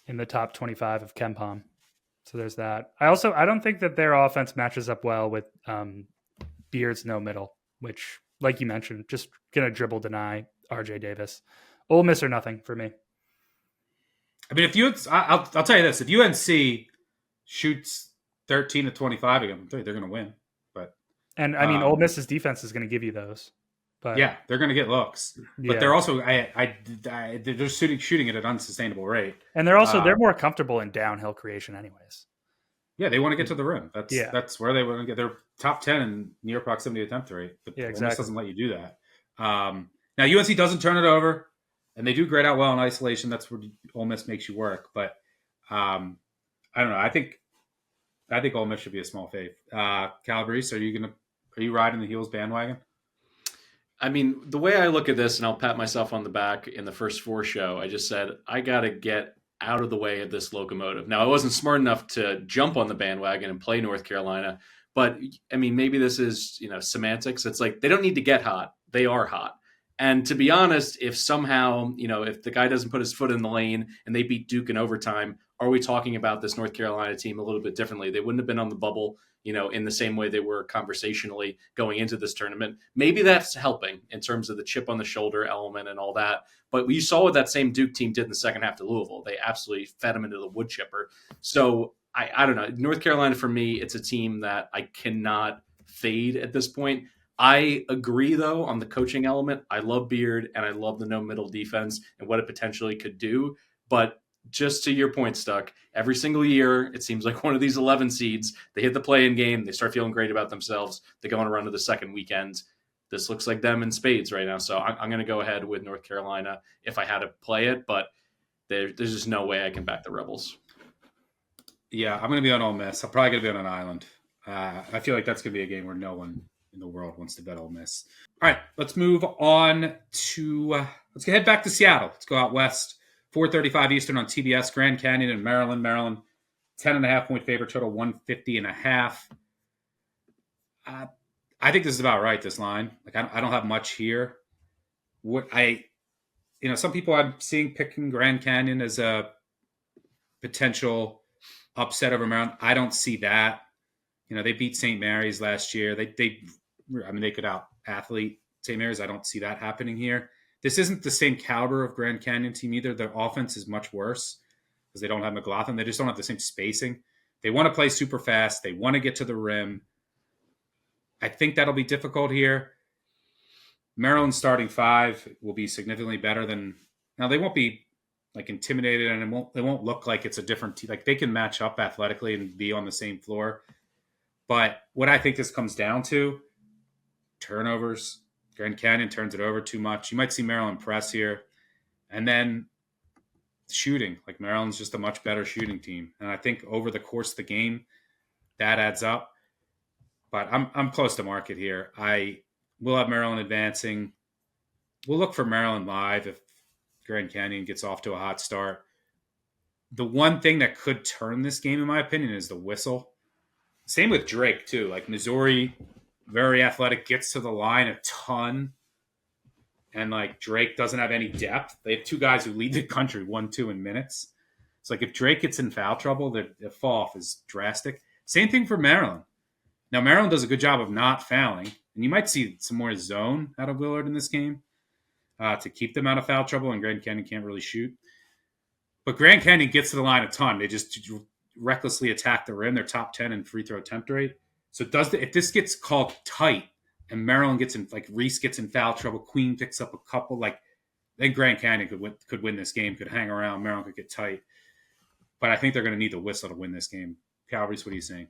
the top 25 of KenPom. So there's that. I don't think that their offense matches up well with Beard's no middle, which, like you mentioned, just going to dribble deny RJ Davis. Ole Miss or nothing for me. I mean, I'll tell you this. If UNC shoots 13 to 25 again, they're going to win. I mean, Ole Miss's defense is going to give you those. But yeah, they're going to get looks, but they're also they're shooting at an unsustainable rate, and they're more comfortable in downhill creation, anyways. Yeah, they want to get to the rim. That's where they want to get. They're top 10 in near proximity attempt rate, but Ole Miss doesn't let you do that. Now UNC doesn't turn it over, and they do grade out well in isolation. That's where Ole Miss makes you work. But I don't know. I think Ole Miss should be a small fave. Calabrese, are you riding the heels bandwagon? I mean, the way I look at this, and I'll pat myself on the back in the first 4 show, I just said, I got to get out of the way of this locomotive. Now, I wasn't smart enough to jump on the bandwagon and play North Carolina, but I mean, maybe this is, semantics. It's like, they don't need to get hot. They are hot. And to be honest, if somehow, if the guy doesn't put his foot in the lane and they beat Duke in overtime, are we talking about this North Carolina team a little bit differently? They wouldn't have been on the bubble, in the same way they were conversationally going into this tournament. Maybe that's helping in terms of the chip on the shoulder element and all that. But you saw what that same Duke team did in the second half to Louisville. They absolutely fed them into the wood chipper. So I don't know. North Carolina, for me, it's a team that I cannot fade at this point. I agree, though, on the coaching element. I love Beard, and I love the no-middle defense and what it potentially could do. But just to your point, Stuck, every single year, it seems like one of these 11 seeds, they hit the play-in game, they start feeling great about themselves, they go on a run to the second weekend. This looks like them in spades right now. So I'm going to go ahead with North Carolina if I had to play it, but there's just no way I can back the Rebels. Yeah, I'm going to be on Ole Miss. I'm probably going to be on an island. I feel like that's going to be a game where no one in the world wants to bet Ole Miss. All right, let's move on to let's head back to Seattle. Let's go out west. 4:35 Eastern on TBS, Grand Canyon in Maryland. 10.5 point favorite, total 150.5. I think this is about right, this line. Like, I don't have much here. Some people I'm seeing picking Grand Canyon as a potential upset over Maryland. I don't see that. They beat St. Mary's last year. They could out athlete St. Mary's. I don't see that happening here. This isn't the same caliber of Grand Canyon team either. Their offense is much worse because they don't have McLaughlin. They just don't have the same spacing. They want to play super fast. They want to get to the rim. I think that'll be difficult here. Maryland's starting 5 will be significantly better than now. They won't be like intimidated, and they won't look like it's a different team. Like they can match up athletically and be on the same floor. But what I think this comes down to, turnovers. Grand Canyon turns it over too much. You might see Maryland press here. And then shooting. Like Maryland's just a much better shooting team. And I think over the course of the game, that adds up. But I'm close to market here. I will have Maryland advancing. We'll look for Maryland live if Grand Canyon gets off to a hot start. The one thing that could turn this game, in my opinion, is the whistle. Same with Drake, too. Like Missouri, very athletic, gets to the line a ton. And like Drake doesn't have any depth. They have 2 guys who lead the country 1-2 in minutes. It's like if Drake gets in foul trouble, the fall off is drastic. Same thing for Maryland. Now, Maryland does a good job of not fouling. And you might see some more zone out of Willard in this game to keep them out of foul trouble. And Grand Canyon can't really shoot. But Grand Canyon gets to the line a ton. They just recklessly attack the rim. They're top 10 in free throw attempt rate. So if this gets called tight and Maryland gets in, like Reese gets in foul trouble, Queen picks up a couple, like then Grand Canyon could win this game, could hang around, Maryland could get tight. But I think they're going to need the whistle to win this game. Calabrese, what are you saying?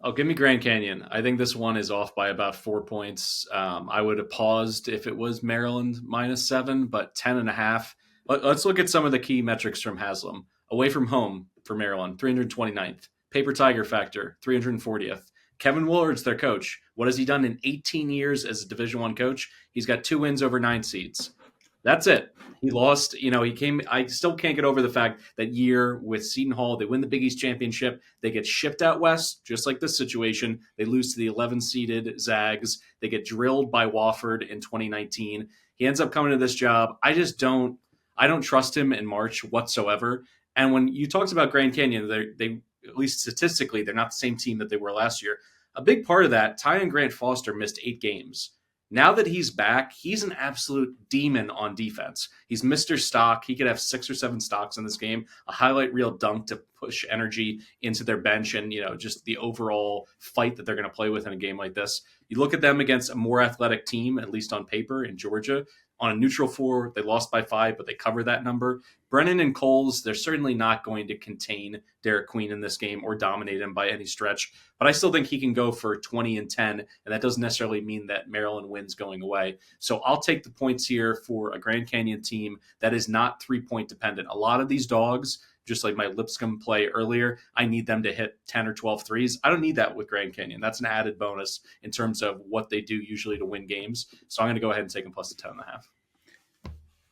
Oh, give me Grand Canyon. I think this one is off by about 4 points. I would have paused if it was Maryland -7, but 10.5. Let's look at some of the key metrics from Haslam. Away from home for Maryland, 329th. Paper Tiger factor, 340th. Kevin Willard's their coach. What has he done in 18 years as a Division I coach? He's got 2 wins over 9 seeds. That's it. He lost. He came. I still can't get over the fact that year with Seton Hall, they win the Big East championship. They get shipped out west, just like this situation. They lose to the 11-seeded Zags. They get drilled by Wofford in 2019. He ends up coming to this job. I don't trust him in March whatsoever. And when you talked about Grand Canyon, they at least statistically, they're not the same team that they were last year. A big part of that, Tyon Grant Foster missed 8 games. Now that he's back, he's an absolute demon on defense. He's Mr. Stock. He could have 6 or 7 stocks in this game, a highlight reel dunk to push energy into their bench and, just the overall fight that they're going to play with in a game like this. You look at them against a more athletic team, at least on paper, in Georgia. On a neutral floor, they lost by 5, but they covered that number. Brennan and Coles, they're certainly not going to contain Derek Queen in this game or dominate him by any stretch. But I still think he can go for 20 and 10, and that doesn't necessarily mean that Maryland wins going away. So I'll take the points here for a Grand Canyon team that is not 3-point dependent. A lot of these dogs, just like my Lipscomb play earlier, I need them to hit 10 or 12 threes. I don't need that with Grand Canyon. That's an added bonus in terms of what they do usually to win games. So I'm going to go ahead and take them plus the 10.5.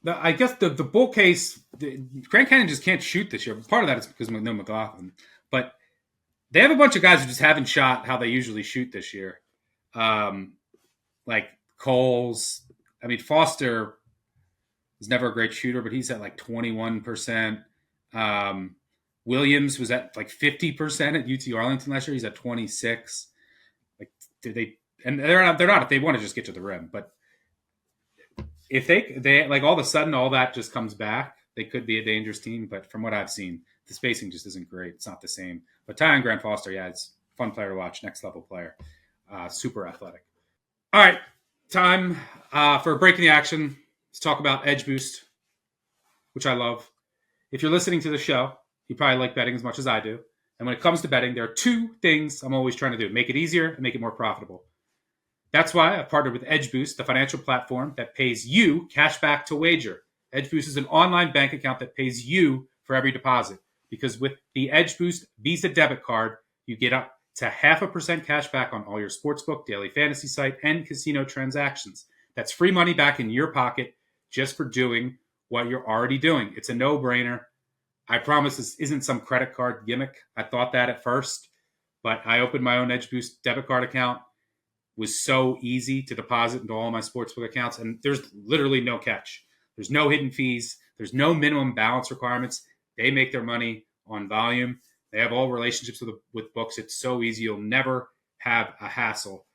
I guess the bull case, Grand Canyon just can't shoot this year. Part of that is because of no McLaughlin. But they have a bunch of guys who just haven't shot how they usually shoot this year. Like Coles. I mean, Foster is never a great shooter, but he's at like 21%. Williams was at like 50% at UT Arlington last year. He's at 26. Like they're not if they want to just get to the rim, but if they like all of a sudden all that just comes back, they could be a dangerous team. But from what I've seen, the spacing just isn't great. It's not the same. But Tyon Grant Foster, yeah, it's a fun player to watch. Next level player, super athletic. All right, time for breaking the action. Let's talk about Edgeboost, which I love. If you're listening to the show, you probably like betting as much as I do. And when it comes to betting, there are 2 things I'm always trying to do: make it easier and make it more profitable. That's why I've partnered with Edgeboost, the financial platform that pays you cash back to wager. Edgeboost is an online bank account that pays you for every deposit. Because with the Edgeboost Visa debit card, you get up to 0.5% cash back on all your sportsbook, daily fantasy site, and casino transactions. That's free money back in your pocket just for doing what you're already doing. It's a no-brainer. I promise this isn't some credit card gimmick. I thought that at first, but I opened my own Edgeboost debit card account. Was so easy to deposit into all my sportsbook accounts, and there's literally no catch. There's no hidden fees. There's no minimum balance requirements. They make their money on volume. They have all relationships with books. It's so easy. You'll never have a hassle.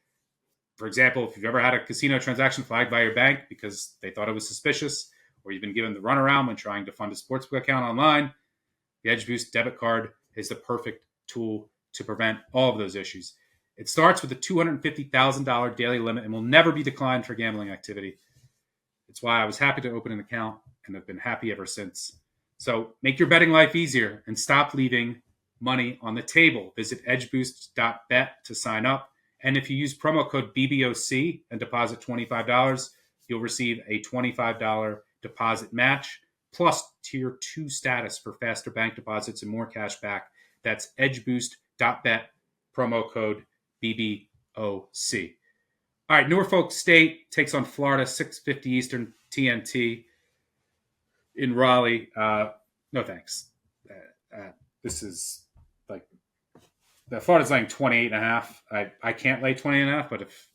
For example, if you've ever had a casino transaction flagged by your bank because they thought it was suspicious, or you've been given the runaround when trying to fund a sportsbook account online, the Edgeboost debit card is the perfect tool to prevent all of those issues. It starts with a $250,000 daily limit and will never be declined for gambling activity. It's why I was happy to open an account and have been happy ever since. So make your betting life easier and stop leaving money on the table. Visit Edgeboost.bet to sign up. And if you use promo code BBOC and deposit $25, you'll receive a $25 deposit match plus Tier 2 status for faster bank deposits and more cash back. That's Edgeboost.bet, promo code BBOC. All right, Norfolk State takes on Florida, 6:50 Eastern, TNT in Raleigh. No thanks. This is like the Florida's laying 28.5. I can't lay 20.5, but if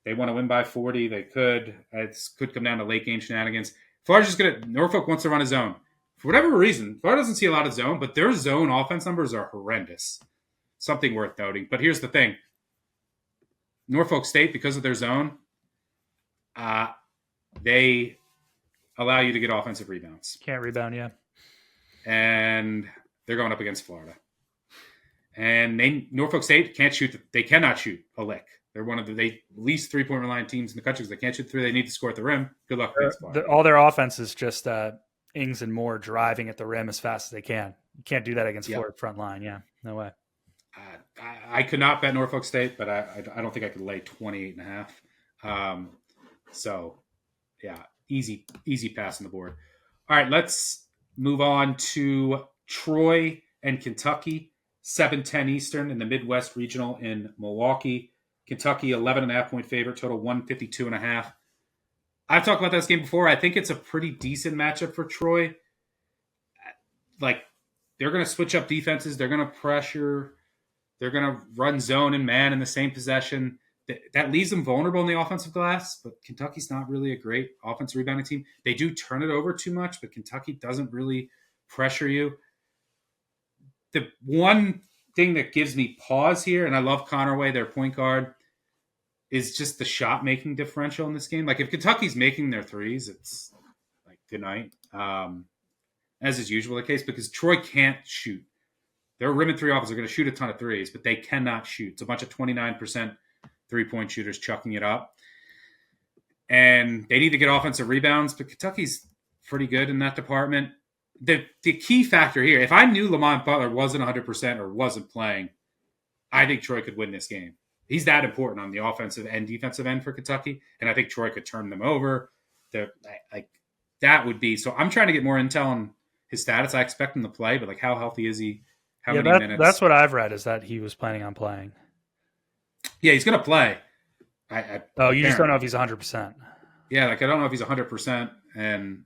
they want to win by 40, they could. It could come down to late game shenanigans. Florida's just gonna. Norfolk wants to run a zone for whatever reason. Florida doesn't see a lot of zone, but their zone offense numbers are horrendous. Something worth noting. But here's the thing: Norfolk State, because of their zone, they allow you to get offensive rebounds. Can't rebound, yeah. And they're going up against Florida. And Norfolk State can't shoot. They cannot shoot a lick. They're one of the least 3-point reliant teams in the country because they can't shoot three. They need to score at the rim. Good luck against Florida. All their offense is just Ings and Moore driving at the rim as fast as they can. You can't do that against Florida front line. Yeah, no way. I could not bet Norfolk State, but I don't think I could lay 28.5. So, yeah, easy pass on the board. All right, let's move on to Troy and Kentucky, 7:10 Eastern in the Midwest Regional in Milwaukee. Kentucky, 11.5-point favorite, total 152.5. I've talked about this game before. I think it's a pretty decent matchup for Troy. Like, they're going to switch up defenses. They're going to pressure. They're going to run zone and man in the same possession. That leaves them vulnerable in the offensive glass, but Kentucky's not really a great offensive rebounding team. They do turn it over too much, but Kentucky doesn't really pressure you. The one thing that gives me pause here, and I love Connerway, their point guard, is just the shot-making differential in this game. Like, if Kentucky's making their threes, it's like, good night. As is usual the case, because Troy can't shoot. Their rim and three offense are going to shoot a ton of threes, but they cannot shoot. It's a bunch of 29% three-point shooters chucking it up. And they need to get offensive rebounds, but Kentucky's pretty good in that department. The key factor here, if I knew Lamont Butler wasn't 100% or wasn't playing, I think Troy could win this game. He's that important on the offensive and defensive end for Kentucky, and I think Troy could turn them over. That would be – so I'm trying to get more intel on his status. I expect him to play, but, like, how healthy is he? How many minutes? That's what I've read, is that he was planning on playing. Yeah, he's going to play. You just don't know if he's 100%. Yeah, like, I don't know if he's 100% and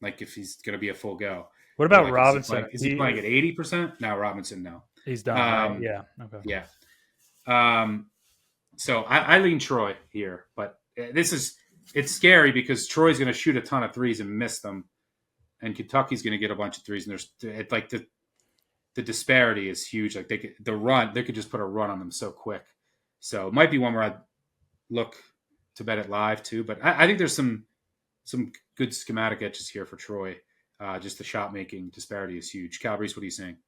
like if he's going to be a full go. What about Robinson? Is he playing at 80%? No, Robinson, no. He's done. Right? Yeah. Okay. Yeah. So I lean Troy here, but it's scary because Troy's going to shoot a ton of threes and miss them, and Kentucky's going to get a bunch of threes, and the disparity is huge. Like they could just put a run on them so quick. So it might be one where I'd look to bet it live too, but I think there's some good schematic edges here for Troy. Just the shot making disparity is huge. Calabrese, what are you saying?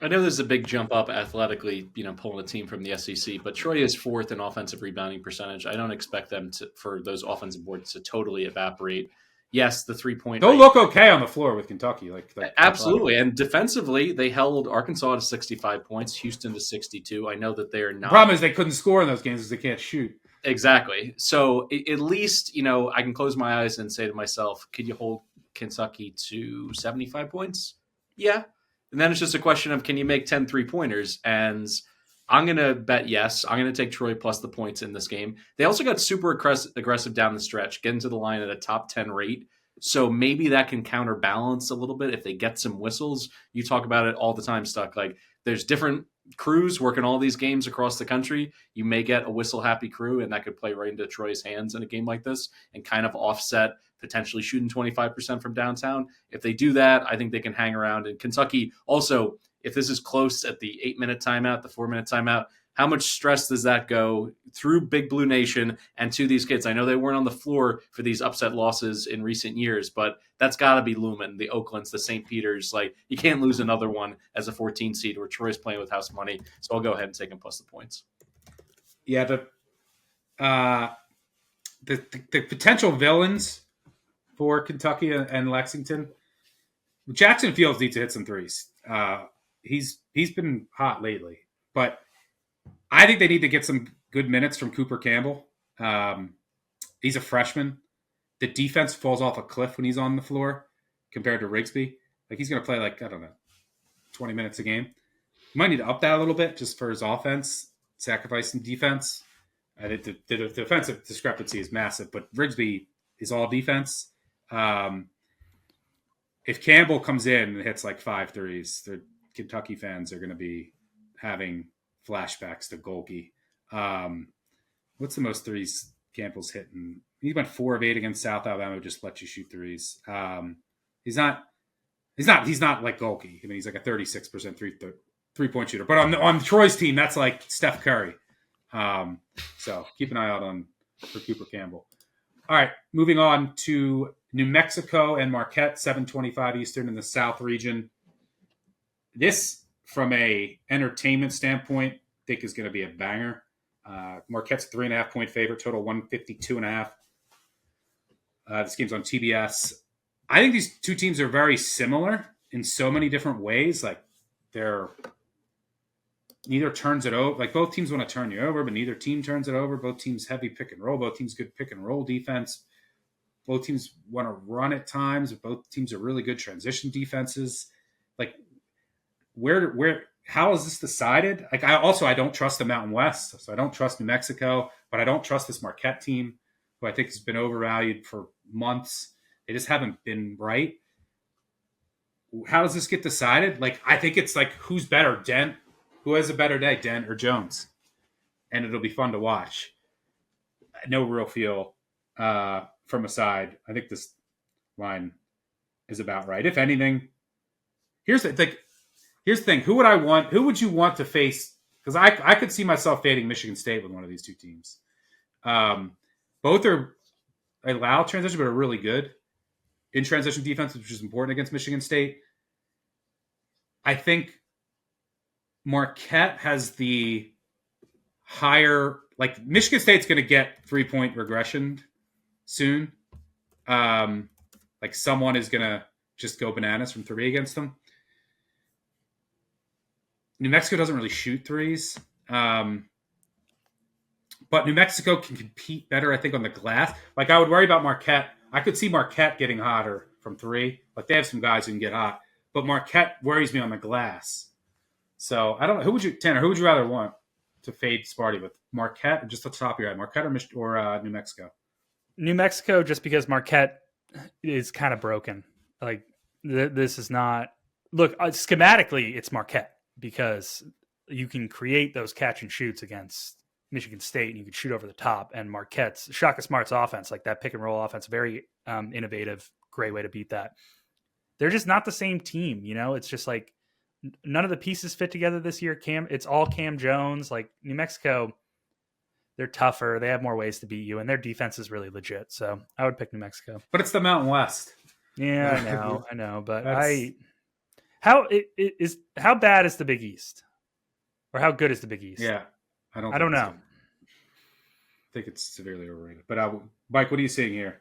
I know there's a big jump up athletically, pulling a team from the SEC, but Troy is fourth in offensive rebounding percentage. I don't expect them for those offensive boards to totally evaporate. Yes, the 3-point. They'll look okay on the floor with Kentucky. Like absolutely. And defensively, they held Arkansas to 65 points, Houston to 62. I know that they are not. The problem is they couldn't score in those games because they can't shoot. Exactly. So at least, I can close my eyes and say to myself, could you hold Kentucky to 75 points? Yeah. And then it's just a question of, can you make 10 3-pointers? And I'm going to bet yes. I'm going to take Troy plus the points in this game. They also got super aggressive down the stretch, getting to the line at a top 10 rate. So maybe that can counterbalance a little bit if they get some whistles. You talk about it all the time, Stuck. Like, there's different crews working all these games across the country. You may get a whistle-happy crew, and that could play right into Troy's hands in a game like this and kind of offset potentially shooting 25% from downtown. If they do that, I think they can hang around. And Kentucky also, if this is close at the 8-minute timeout, the 4-minute timeout, how much stress does that go through Big Blue Nation and to these kids? I know they weren't on the floor for these upset losses in recent years, but that's got to be looming. The Oaklands, the St. Peters, like, you can't lose another one as a 14 seed where Troy's playing with house money. So I'll go ahead and take them plus the points. Yeah, the potential villains for Kentucky and Lexington. Jackson Fields needs to hit some threes. He's been hot lately, but I think they need to get some good minutes from Cooper Campbell. He's a freshman. The defense falls off a cliff when he's on the floor compared to Rigsby. Like he's going to play like, I don't know, 20 minutes a game. You might need to up that a little bit just for his offense, sacrifice some defense. I think the defensive discrepancy is massive, but Rigsby is all defense. If Campbell comes in and hits like 5 threes, the Kentucky fans are going to be having flashbacks to Golke. What's the most threes Campbell's hitting? He went 4 of 8 against South Alabama. Just let you shoot threes. He's not like Golke. I mean, he's like a 36% 3-point shooter. But on Troy's team, that's like Steph Curry. So keep an eye out for Cooper Campbell. All right, moving on to New Mexico and Marquette, 7:25 Eastern in the South region. This, from a entertainment standpoint, I think is going to be a banger. Marquette's 3.5-point favorite, total 152.5. This game's on TBS. I think these two teams are very similar in so many different ways. Like neither turns it over. Like both teams want to turn you over, but neither team turns it over. Both teams heavy pick and roll. Both teams good pick and roll defense. Both teams want to run at times. Both teams are really good transition defenses. Like how is this decided? Like I don't trust the Mountain West, so I don't trust New Mexico, but I don't trust this Marquette team, who I think has been overvalued for months. They just haven't been right. How does this get decided? Like I think it's like who's better, Dent? Who has a better day, Dent or Jones? And it'll be fun to watch. No real feel from a side. I think this line is about right. If anything, here's the thing. Who would I want? Who would you want to face? Because I could see myself fading Michigan State with one of these two teams. Both are allow transition, but are really good in transition defense, which is important against Michigan State. I think Marquette has the higher, like Michigan State's going to get 3-point regression soon. Like someone is going to just go bananas from 3 against them. New Mexico doesn't really shoot threes. But New Mexico can compete better, I think, on the glass. Like I would worry about Marquette. I could see Marquette getting hotter from 3. Like they have some guys who can get hot. But Marquette worries me on the glass. So I don't know. Tanner, who would you rather want to fade Sparty with? Marquette or just the top of your head? Marquette or New Mexico? New Mexico, just because Marquette is kind of broken. Like this is not look schematically. It's Marquette because you can create those catch and shoots against Michigan State, and you can shoot over the top. And Marquette's Shaka Smart's offense, like that pick and roll offense, very innovative, great way to beat that. They're just not the same team, you know. It's just like none of the pieces fit together this year. It's all Cam Jones. Like New Mexico, they're tougher. They have more ways to beat you, and their defense is really legit. So I would pick New Mexico. But it's the Mountain West. Yeah, I know. But how bad is the Big East, or how good is the Big East? Yeah, I don't know. I think it's severely overrated. But Mike, what are you seeing here?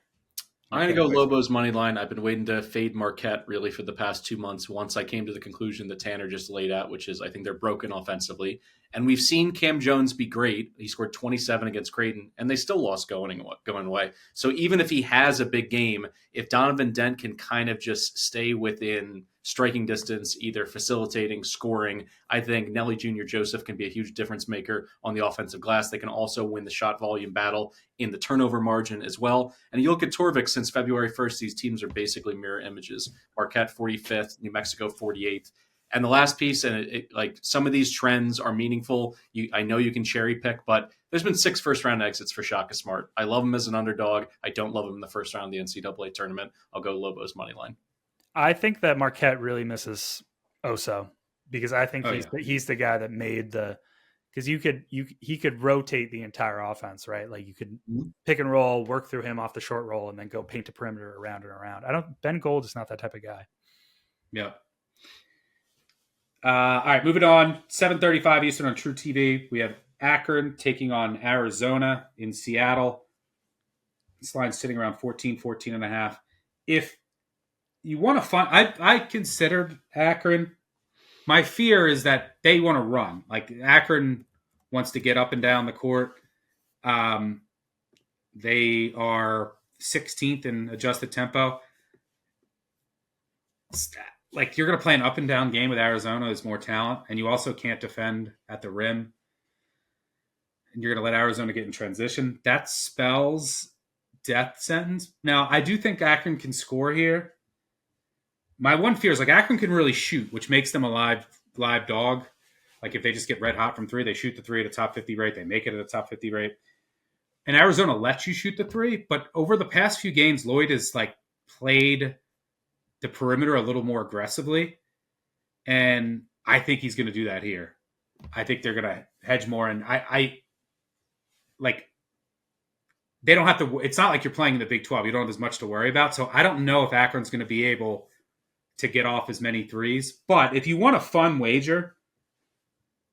I'm going to go Lobos money line. I've been waiting to fade Marquette really for the past 2 months. Once I came to the conclusion that Tanner just laid out, which is I think they're broken offensively. And we've seen Cam Jones be great. He scored 27 against Creighton, and they still lost going away. So even if he has a big game, if Donovan Dent can kind of just stay within striking distance, either facilitating, scoring, I think Nelly Jr. Joseph can be a huge difference maker on the offensive glass. They can also win the shot volume battle in the turnover margin as well. And you look at Torvik since February 1st, these teams are basically mirror images. Marquette 45th, New Mexico 48th. And the last piece, and like some of these trends are meaningful. I know you can cherry pick, but there's been 6 first-round exits for Shaka Smart. I love him as an underdog. I don't love him in the first round of the NCAA tournament. I'll go Lobos money line. I think that Marquette really misses Oso because I think he's the guy that made because he could rotate the entire offense, right? Like you could pick and roll, work through him off the short roll, and then go paint to perimeter around and around. Ben Gold is not that type of guy. Yeah. All right, moving on. 7:35 Eastern on True TV. We have Akron taking on Arizona in Seattle. This line's sitting around 14 and a half. If you want to find, I considered Akron. My fear is that they want to run. Like Akron wants to get up and down the court. They are 16th in adjusted tempo. Like you're going to play an up and down game with Arizona is more talent, and you also can't defend at the rim. And you're going to let Arizona get in transition. That spells death sentence. Now, I do think Akron can score here. My one fear is like Akron can really shoot, which makes them a live dog. Like if they just get red hot from three, they shoot the three at a top 50 rate. They make it at a top 50 rate. And Arizona lets you shoot the three. But over the past few games, Lloyd has like played the perimeter a little more aggressively. And I think he's going to do that here. I think they're going to hedge more. And I like, they don't have to, it's not like you're playing in the Big 12. You don't have as much to worry about. So I don't know if Akron's going to be able to get off as many threes. But if you want a fun wager,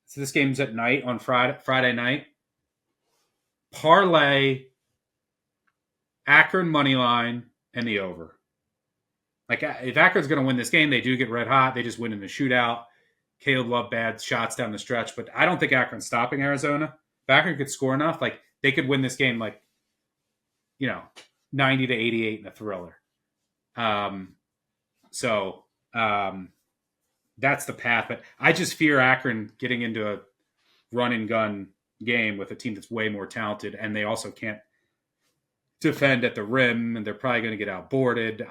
so this game's at night on Friday night, parlay Akron money line and the over. Like if Akron's going to win this game, they do get red hot. They just win in the shootout. Caleb Love bad shots down the stretch, but I don't think Akron's stopping Arizona. If Akron could score enough, like they could win this game, like 90 to 88 in a thriller. So that's the path. But I just fear Akron getting into a run and gun game with a team that's way more talented, and they also can't defend at the rim, and they're probably going to get outboarded.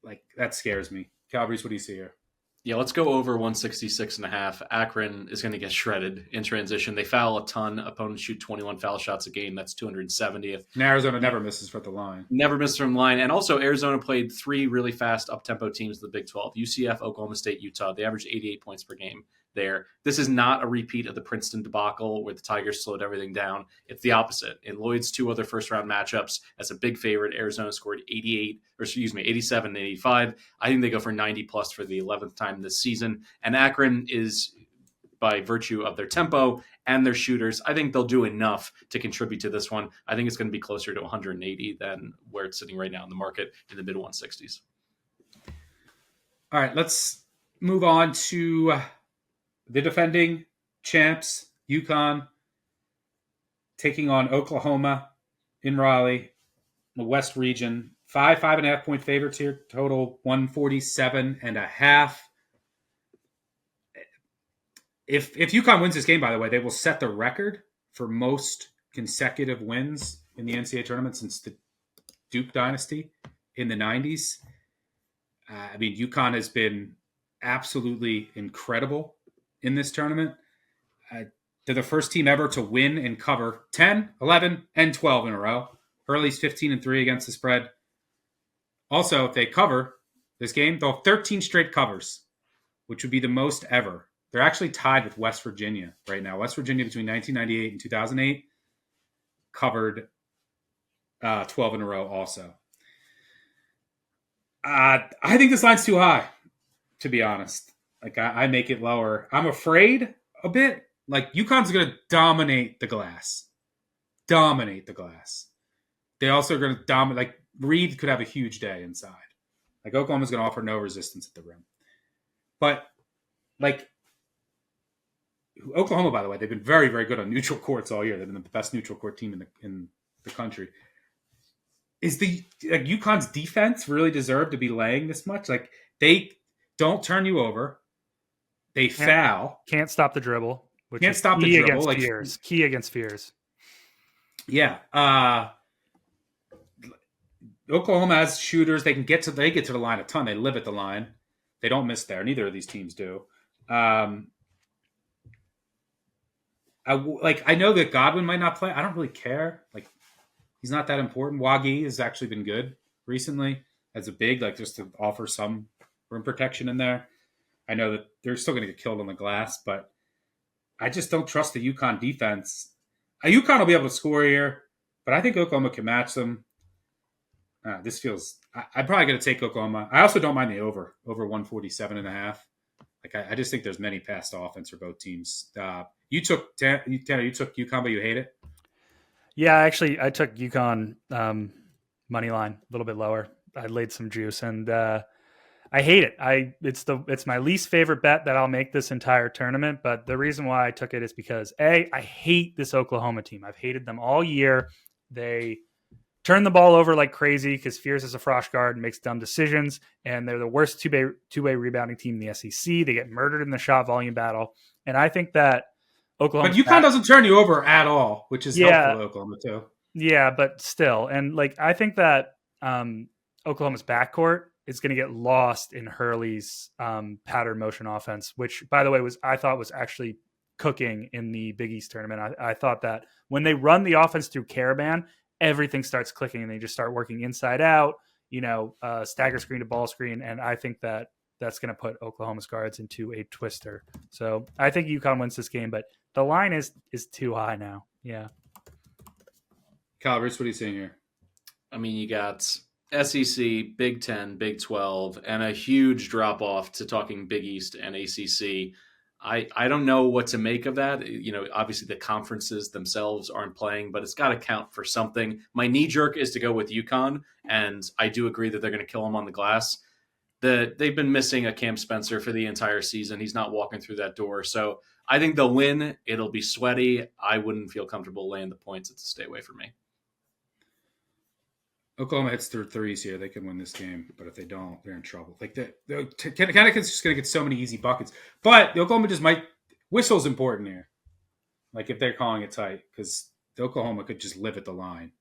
Like that scares me. Calabrese, what do you see here? Yeah, let's go over 166.5. Akron is going to get shredded in transition. They foul a ton. Opponents shoot 21 foul shots a game. That's 270th. And Arizona never misses from the line. Never missed from the line. And also, Arizona played three really fast up-tempo teams in the Big 12. UCF, Oklahoma State, Utah. They averaged 88 points per game there. This is not a repeat of the Princeton debacle where the Tigers slowed everything down. It's the opposite. In Lloyd's two other first-round matchups, as a big favorite, Arizona scored 87 and 85. I think they go for 90-plus for the 11th time this season. And Akron is, by virtue of their tempo and their shooters, I think they'll do enough to contribute to this one. I think it's going to be closer to 180 than where it's sitting right now in the market in the mid-160s. All right, let's move on to the defending champs, UConn, taking on Oklahoma in Raleigh, the West region. 5.5 point favorites here, total 147.5. If UConn wins this game, by the way, they will set the record for most consecutive wins in the NCAA tournament since the Duke dynasty in the 90s. I mean, UConn has been absolutely incredible in this tournament. They're the first team ever to win and cover 10, 11, and 12 in a row. Hurley's 15-3 against the spread. Also, if they cover this game, they'll have 13 straight covers, which would be the most ever. They're actually tied with West Virginia right now. West Virginia between 1998 and 2008 covered 12 in a row also. I think this line's too high, to be honest. Like, I make it lower. I'm afraid a bit. Like, UConn's going to dominate the glass. Dominate the glass. They also are going to dominate. Like, Reed could have a huge day inside. Like, Oklahoma's going to offer no resistance at the rim. But, like, Oklahoma, by the way, they've been very, very good on neutral courts all year. They've been the best neutral court team in the country. Is UConn's defense really deserve to be laying this much? Like, they don't turn you over. They foul. Can't stop the dribble. Which Can't is stop the key dribble. Against fears. Key against fears. Yeah. Oklahoma has shooters. They get to the line a ton. They live at the line. They don't miss there. Neither of these teams do. I know that Godwin might not play. I don't really care. Like, he's not that important. Wagi has actually been good recently as a big, like, just to offer some rim protection in there. I know that they're still going to get killed on the glass, but I just don't trust the UConn defense. UConn will be able to score here, but I think Oklahoma can match them. This feels – I'm probably going to take Oklahoma. I also don't mind the over 147.5. Like, I just think there's many passed offense for both teams. You took Tanner. You took UConn, but you hate it. Yeah, actually, I took UConn money line a little bit lower. I laid some juice, and I hate it. It's my least favorite bet that I'll make this entire tournament. But the reason why I took it is because I hate this Oklahoma team. I've hated them all year. They turn the ball over like crazy because Fierce is a frosh guard and makes dumb decisions, and they're the worst two-way rebounding team in the SEC. They get murdered in the shot volume battle, and I think that Oklahoma. But UConn doesn't turn you over at all, which is helpful to Oklahoma too. Yeah, but still, and like I think that Oklahoma's backcourt is going to get lost in Hurley's pattern motion offense, which, by the way, I thought was actually cooking in the Big East tournament. I thought that when they run the offense through Caravan, everything starts clicking and they just start working inside out, stagger screen to ball screen. And I think that that's going to put Oklahoma's guards into a twister. So I think UConn wins this game, but the line is too high now. Yeah. Calabrese, what are you saying here? I mean, you got SEC, Big 10, Big 12, and a huge drop off to talking Big East and ACC. I don't know what to make of that. Obviously the conferences themselves aren't playing, but it's got to count for something. My knee jerk is to go with UConn, and I do agree that they're going to kill them on the glass. They've been missing a Cam Spencer for the entire season. He's not walking through that door. So I think they'll win. It'll be sweaty. I wouldn't feel comfortable laying the points. It's a stay away from me. Oklahoma hits their threes here. They can win this game, but if they don't, they're in trouble. Like Connecticut's just going to get so many easy buckets. But the Oklahoma just might whistle's important here. Like if they're calling it tight, because the Oklahoma could just live at the line.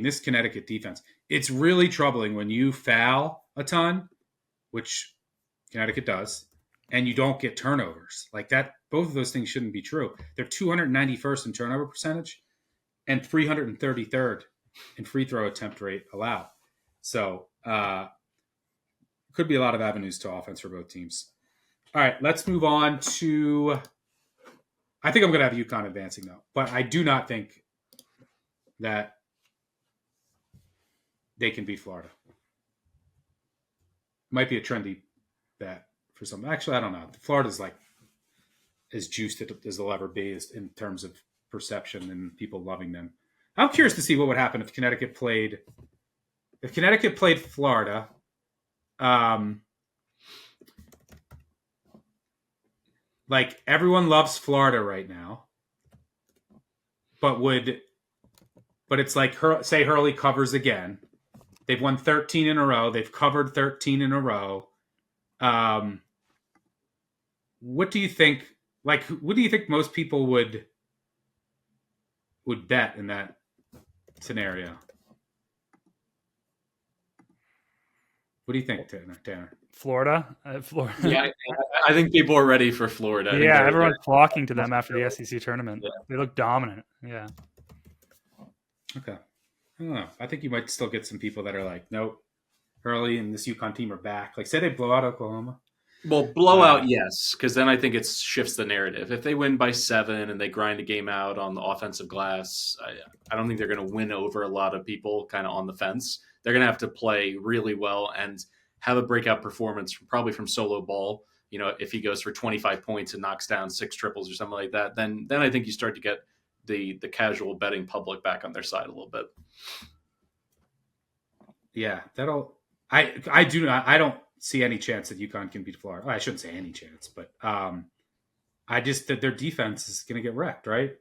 This Connecticut defense, it's really troubling when you foul a ton, which Connecticut does, and you don't get turnovers. Like that, both of those things shouldn't be true. They're 291st in turnover percentage and 333rd in free throw attempt rate allowed. So could be a lot of avenues to offense for both teams. All right, let's move on to – I think I'm going to have UConn advancing, though. But I do not think that they can beat Florida. Might be a trendy bet for some. Actually, I don't know. Florida's like as juiced as they'll ever be in terms of perception and people loving them. I'm curious to see what would happen if Connecticut played Florida. Like everyone loves Florida right now, but it's like say Hurley covers again. They've won 13 in a row. They've covered 13 in a row. What do you think? Like, what do you think most people would bet in that scenario? What do you think, Tanner? Florida? Yeah, I think people are ready for Florida. Yeah, everyone's flocking to them after the SEC tournament. Yeah. They look dominant. Yeah. Okay. I don't know. I think you might still get some people that are like, nope, Hurley and this UConn team are back. Like, say they blow out Oklahoma. Well, blowout, yes, because then I think it shifts the narrative. If they win by 7 and they grind a game out on the offensive glass, I don't think they're going to win over a lot of people kind of on the fence. They're going to have to play really well and have a breakout performance, probably from Solo Ball. If he goes for 25 points and knocks down 6 triples or something like that, then I think you start to get the casual betting public back on their side a little bit. Yeah, I don't see any chance that UConn can beat Florida. I shouldn't say any chance, but I just that their defense is going to get wrecked, right?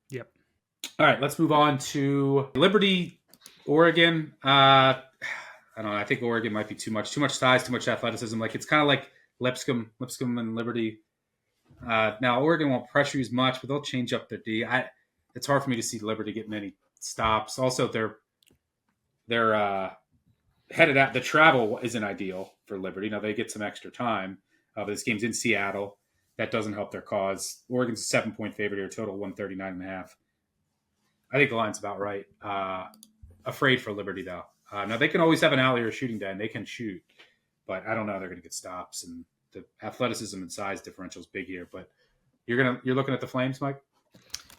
Yep. All right, let's move on to Liberty, Oregon. I don't know. I think Oregon might be too much size, too much athleticism. Like it's kind of like Lipscomb and Liberty. Now Oregon won't pressure you as much, but they'll change up their D. It's hard for me to see Liberty get many stops. Also, they're headed out. The travel isn't ideal for Liberty. Now they get some extra time, but this game's in Seattle. That doesn't help their cause. Oregon's a 7-point favorite here, total 139.5. I think the line's about right. Afraid for Liberty though. Now they can always have an alley or shooting day, and they can shoot, but I don't know they're going to get stops. And the athleticism and size differential is big here. But you're looking at the Flames, Mike.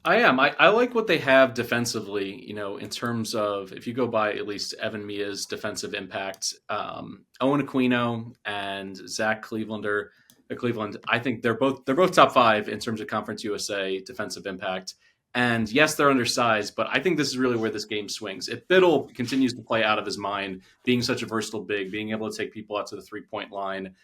I am. I like what they have defensively, in terms of if you go by at least Evan Mia's defensive impact, Owen Aquino and Zach Clevelander, Cleveland. I think they're both top 5 in terms of Conference USA defensive impact. And yes, they're undersized, but I think this is really where this game swings. If Biddle continues to play out of his mind, being such a versatile big, being able to take people out to the 3-point line,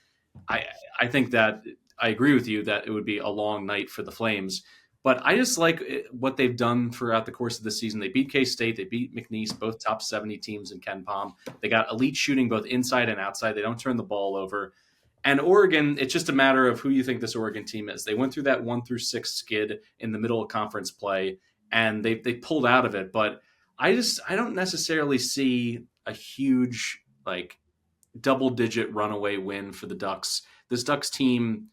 I think that I agree with you that it would be a long night for the Flames. But I just like what they've done throughout the course of the season. They beat K-State, they beat McNeese, both top 70 teams in Ken Pom. They got elite shooting both inside and outside. They don't turn the ball over. And Oregon, it's just a matter of who you think this Oregon team is. They went through that 1-6 skid in the middle of conference play, and they pulled out of it. But I don't necessarily see a huge double-digit runaway win for the Ducks. This Ducks team,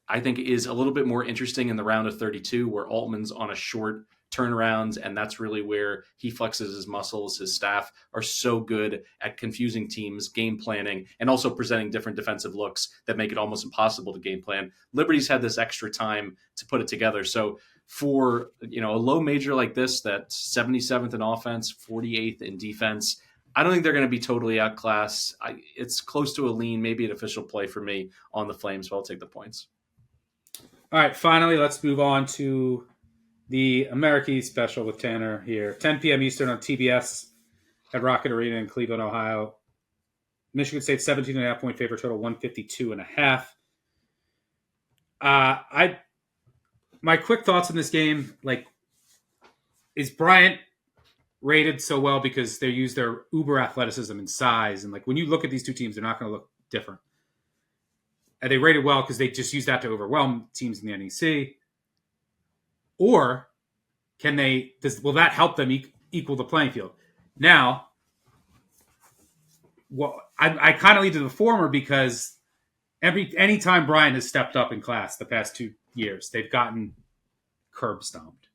I think, is a little bit more interesting in the round of 32, where Altman's on a short turnaround, and that's really where he flexes his muscles. His staff are so good at confusing teams, game planning, and also presenting different defensive looks that make it almost impossible to game plan. Liberty's had this extra time to put it together. So for a low major like this, that's 77th in offense, 48th in defense, I don't think they're going to be totally outclassed. It's close to a lean, maybe an official play for me on the Flames, but I'll take the points. All right, finally, let's move on to the American special with Tanner here. 10 p.m. Eastern on TBS at Rocket Arena in Cleveland, Ohio. Michigan State 17.5-point favorite, total 152.5. My quick thoughts on this game, is Bryant rated so well because they use their uber athleticism and size, and when you look at these two teams, they're not going to look different. And they rated well because they just use that to overwhelm teams in the NEC. Or will that help them equal the playing field? Now, I kind of lead to the former because anytime Bryant has stepped up in class the past 2 years, they've gotten curb stomped,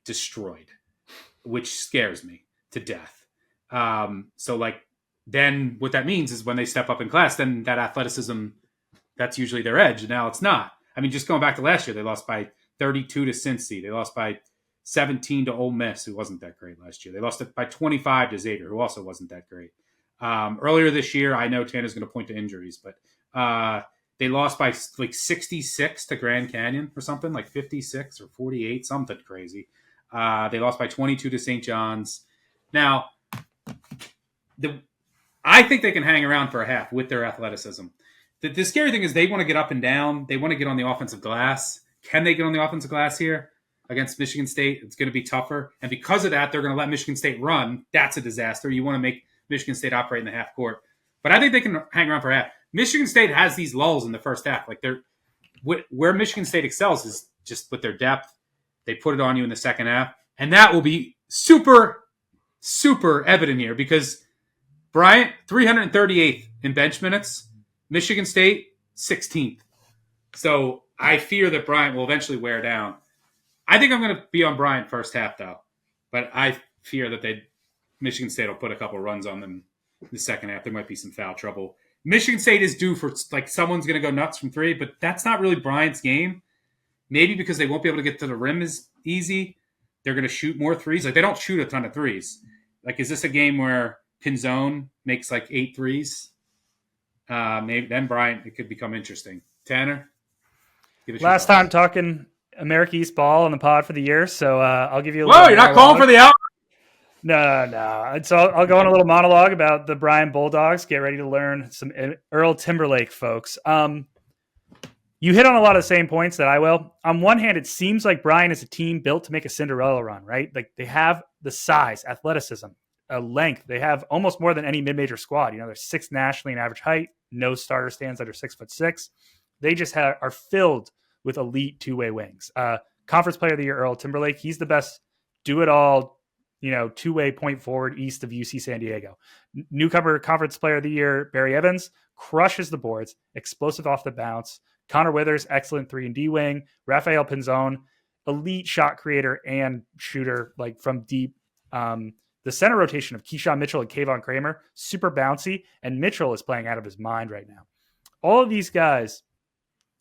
destroyed, which scares me to death. Then what that means is when they step up in class, then that athleticism, that's usually their edge. And now it's not. I mean, just going back to last year, they lost by 32 to Cincy. They lost by 17 to Ole Miss, who wasn't that great last year. They lost by 25 to Xavier, who also wasn't that great. Earlier this year, I know Tanner's going to point to injuries, but they lost by 66 to Grand Canyon or something, 56 or 48, something crazy. They lost by 22 to St. John's. Now, I think they can hang around for a half with their athleticism. The scary thing is they want to get up and down. They want to get on the offensive glass. Can they get on the offensive glass here against Michigan State? It's going to be tougher. And because of that, they're going to let Michigan State run. That's a disaster. You want to make Michigan State operate in the half court. But I think they can hang around for a half. Michigan State has these lulls in the first half. Where Michigan State excels is just with their depth. They put it on you in the second half. And that will be super, super evident here because Bryant, 338th in bench minutes. Michigan State, 16th. So I fear that Bryant will eventually wear down. I think I'm going to be on Bryant first half, though. But I fear that Michigan State will put a couple runs on them in the second half. There might be some foul trouble. Michigan State is due for, someone's going to go nuts from three, but that's not really Bryant's game. Maybe because they won't be able to get to the rim as easy. They're going to shoot more threes. They don't shoot a ton of threes. Is this a game where Pinzone makes 8 threes? Maybe then Bryant, it could become interesting. Tanner? Last time talking America East ball on the pod for the year, so I'll give you a Whoa, you're not calling for the hour? No. So I'll go on a little monologue about the Bryant Bulldogs. Get ready to learn some Earl Timberlake, folks. You hit on a lot of the same points that I will. On one hand, it seems like Bryant is a team built to make a Cinderella run, right? They have the size, athleticism, length. They have almost more than any mid-major squad. They're 6th nationally in average height. No starter stands under 6'6". They just are filled with elite two-way wings. Conference Player of the Year, Earl Timberlake. He's the best do-it-all, two-way point forward east of UC San Diego. Newcomer Conference Player of the Year, Barry Evans, crushes the boards, explosive off the bounce. Connor Withers, excellent 3-and-D wing. Rafael Pinzone, elite shot creator and shooter, from deep. The center rotation of Keyshawn Mitchell and Kayvon Kramer, super bouncy, and Mitchell is playing out of his mind right now. All of these guys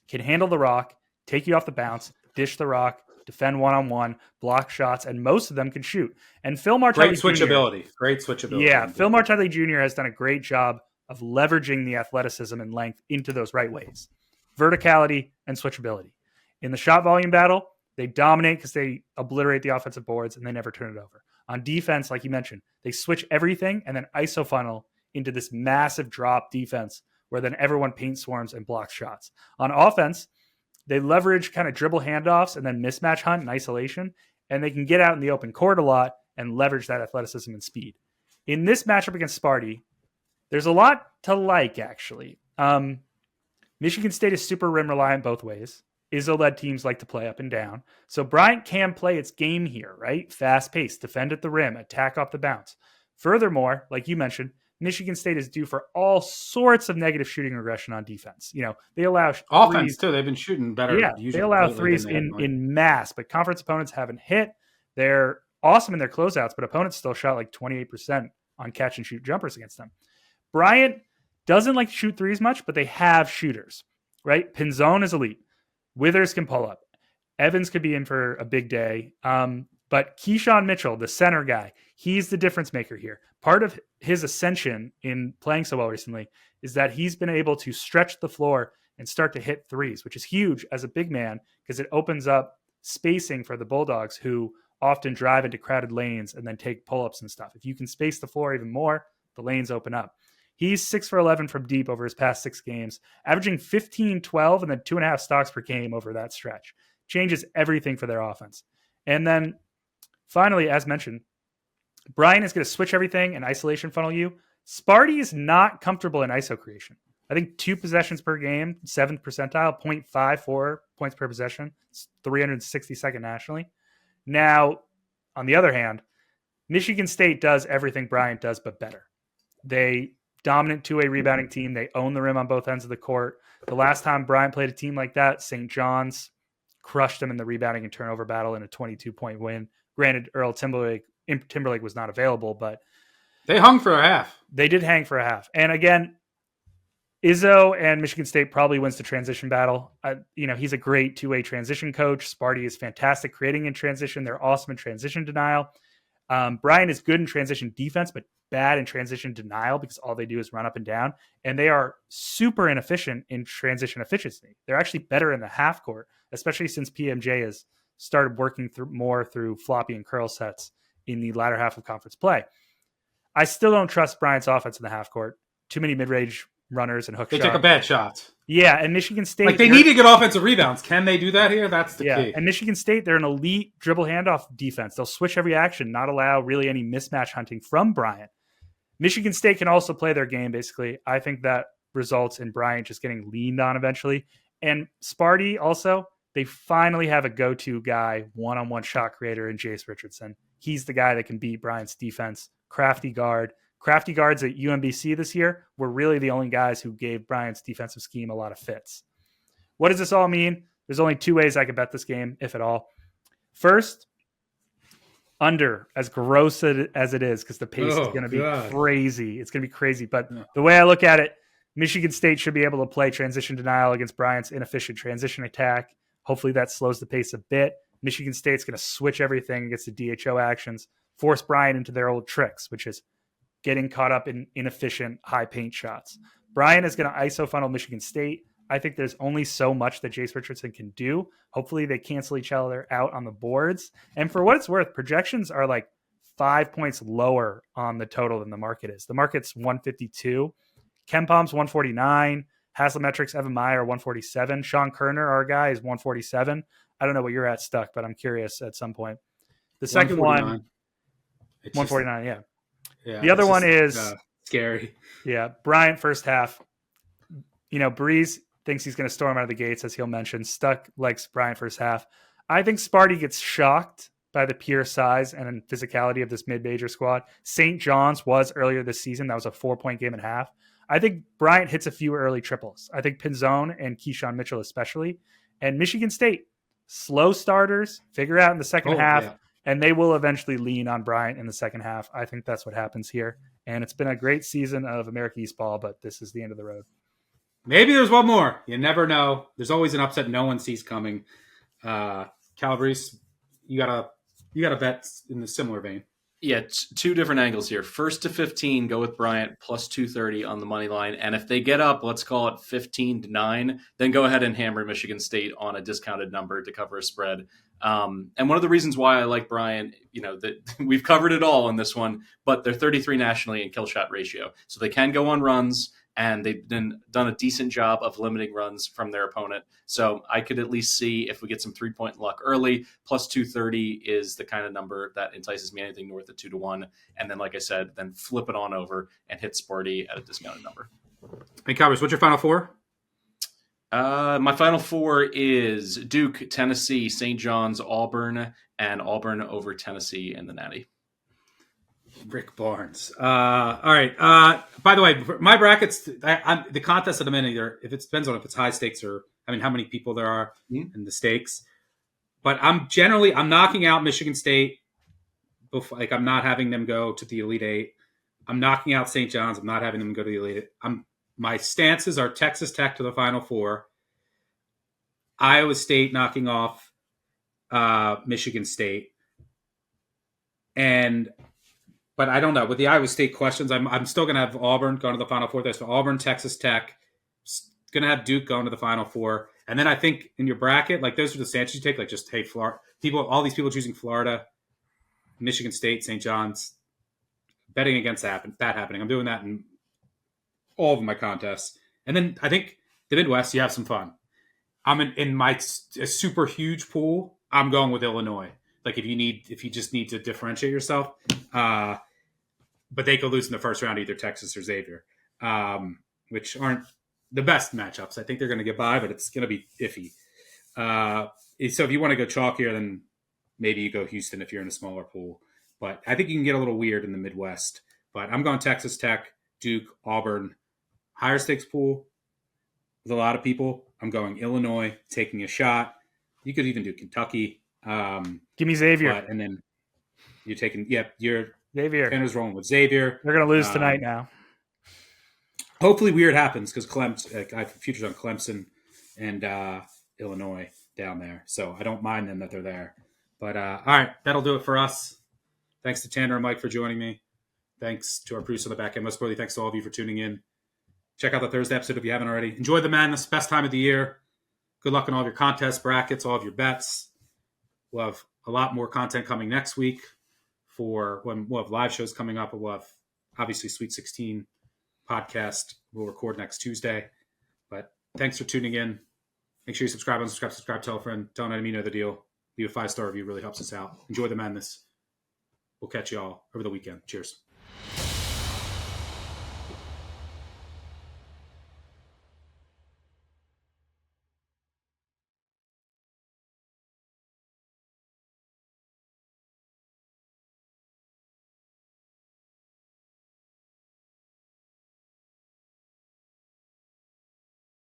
can handle the rock, take you off the bounce, dish the rock, defend one-on-one, block shots, and most of them can shoot. And Phil Martelli Great switchability. Yeah, Phil Martelli Jr. has done a great job of leveraging the athleticism and length into those right ways. verticality, and switchability. In the shot volume battle, they dominate because they obliterate the offensive boards and they never turn it over. On defense, like you mentioned, they switch everything and then iso funnel into this massive drop defense where then everyone paint swarms and blocks shots. On offense, they leverage kind of dribble handoffs and then mismatch hunt and isolation, and they can get out in the open court a lot and leverage that athleticism and speed. In this matchup against Sparty, there's a lot to like, actually. Michigan State is super rim reliant both ways. Izzo-led teams like to play up and down. So Bryant can play its game here, right? Fast pace, defend at the rim, attack off the bounce. Furthermore, like you mentioned, Michigan State is due for all sorts of negative shooting regression on defense. They allow offense threes. too. They've been shooting better. Yeah, they allow threes in mass, but conference opponents haven't hit. They're awesome in their closeouts, but opponents still shot like 28% on catch and shoot jumpers against them. Bryant doesn't like to shoot threes much, but they have shooters, right? Pinzone is elite. Withers can pull up. Evans could be in for a big day. But Keyshawn Mitchell, the center guy, he's the difference maker here. Part of his ascension in playing so well recently is that he's been able to stretch the floor and start to hit threes, which is huge as a big man because it opens up spacing for the Bulldogs, who often drive into crowded lanes and then take pull-ups and stuff. If you can space the floor even more, the lanes open up. He's 6 for 11 from deep over his past 6 games, averaging 15, 12, and then 2.5 stocks per game over that stretch. Changes everything for their offense. And then finally, as mentioned, Bryant is going to switch everything and isolation funnel you. Sparty is not comfortable in ISO creation. I think 2 possessions per game, 7th percentile, 0.54 points per possession. It's 362nd nationally. Now, on the other hand, Michigan State does everything Bryant does, but better. They dominant two-way rebounding team. They own the rim on both ends of the court. The last time Bryant played a team like that, St. John's crushed them in the rebounding and turnover battle in a 22-point win. Granted, Earl Timberlake was not available, but they hung for a half. They did hang for a half. And again, Izzo and Michigan State probably wins the transition battle. He's a great two-way transition coach. Sparty is fantastic creating in transition. They're awesome in transition denial. Bryant is good in transition defense, but bad in transition denial because all they do is run up and down. And they are super inefficient in transition efficiency. They're actually better in the half court, especially since PMJ has started working through floppy and curl sets in the latter half of conference play. I still don't trust Bryant's offense in the half court. Too many mid-range runners and hook shots. They take a bad shot. Yeah, and Michigan State... they need to get offensive rebounds. Can they do that here? That's the key. And Michigan State, they're an elite dribble handoff defense. They'll switch every action, not allow really any mismatch hunting from Bryant. Michigan State can also play their game, basically. I think that results in Bryant just getting leaned on eventually. And Sparty also, they finally have a go-to guy, one-on-one shot creator in Jace Richardson. He's the guy that can beat Bryant's defense. Crafty guards at UMBC this year were really the only guys who gave Bryant's defensive scheme a lot of fits. What does this all mean? There's only 2 ways I could bet this game, if at all. First, under, as gross as it is, because the pace is going to be crazy. It's going to be crazy. But the way I look at it, Michigan State should be able to play transition denial against Bryant's inefficient transition attack. Hopefully that slows the pace a bit. Michigan State's going to switch everything against the DHO actions, force Bryant into their old tricks, which is getting caught up in inefficient high paint shots. Bryant is going to ISO funnel Michigan State. I think there's only so much that Jace Richardson can do. Hopefully they cancel each other out on the boards. And for what it's worth, projections are like 5 points lower on the total than the market is. The market's 152. KenPom's 149. Haslametrics, Evan Meyer, 147. Sean Kerner, our guy, is 147. I don't know what you're at, Stuck, but I'm curious at some point. The second one, 149, yeah. The other one is scary. Yeah, Bryant first half. Breeze thinks he's going to storm out of the gates, as he'll mention. Stuck likes Bryant first half. I think Sparty gets shocked by the pure size and physicality of this mid-major squad. St. John's was earlier this season. That was a 4-point game and a half. I think Bryant hits a few early triples. I think Pinzone and Keyshawn Mitchell especially. And Michigan State, slow starters, figure out in the second half, and they will eventually lean on Bryant in the second half. I think that's what happens here. And it's been a great season of American East ball, but this is the end of the road. Maybe there's one more. You never know. There's always an upset no one sees coming. Calabrese, you gotta bet in the similar vein. Yeah, two different angles here. First to 15, go with Bryant plus 230 on the money line. And if they get up, let's call it 15-9, then go ahead and hammer Michigan State on a discounted number to cover a spread. And one of the reasons why I like Bryant, that we've covered it all in this one, but they're 33 nationally in kill shot ratio. So they can go on runs, and they've done a decent job of limiting runs from their opponent. So I could at least see if we get some 3-point luck early. Plus 230 is the kind of number that entices me, anything north of 2-1. And then, like I said, then flip it on over and hit Sparty at a discounted number. Hey, Cowboys, what's your final four? My final four is Duke, Tennessee, St. John's, Auburn, and Auburn over Tennessee in the Natty. Rick Barnes. All right. By the way, my brackets, the contest at the minute, either if it depends on if it's high stakes or how many people there are in the stakes. But I'm knocking out Michigan State. Before, I'm not having them go to the Elite Eight. I'm knocking out St. John's. I'm not having them go to the Elite Eight. My stances are Texas Tech to the Final Four, Iowa State knocking off Michigan State, but I don't know. With the Iowa State questions, I'm still going to have Auburn going to the Final Four. There's Auburn, Texas Tech. Going to have Duke going to the Final Four. And then I think in your bracket, those are the stances you take. Florida. All these people choosing Florida, Michigan State, St. John's, betting against that happening. I'm doing that in all of my contests. And then I think the Midwest, you have some fun. I'm in my super huge pool. I'm going with Illinois. If you just need to differentiate yourself, but they could lose in the first round, either Texas or Xavier, which aren't the best matchups. I think they're going to get by, but it's going to be iffy. So if you want to go chalkier, then maybe you go Houston if you're in a smaller pool. But I think you can get a little weird in the Midwest. But I'm going Texas Tech, Duke, Auburn, higher stakes pool with a lot of people. I'm going Illinois, taking a shot. You could even do Kentucky. Give me Xavier. And then you're taking, Xavier. Tanner's rolling with Xavier. They're going to lose tonight now. Hopefully weird happens because I have futures on Clemson and Illinois down there. So I don't mind them that they're there. But all right, that'll do it for us. Thanks to Tanner and Mike for joining me. Thanks to our producer on the back end. Most importantly, thanks to all of you for tuning in. Check out the Thursday episode if you haven't already. Enjoy the madness, best time of the year. Good luck in all of your contests, brackets, all of your bets. We'll have a lot more content coming next week for when we'll have live shows coming up. We'll have obviously Sweet 16 podcast. We'll record next Tuesday. But thanks for tuning in. Make sure you subscribe, tell a friend, tell an enemy you know the deal. Leave a 5-star review, really helps us out. Enjoy the madness. We'll catch you all over the weekend. Cheers.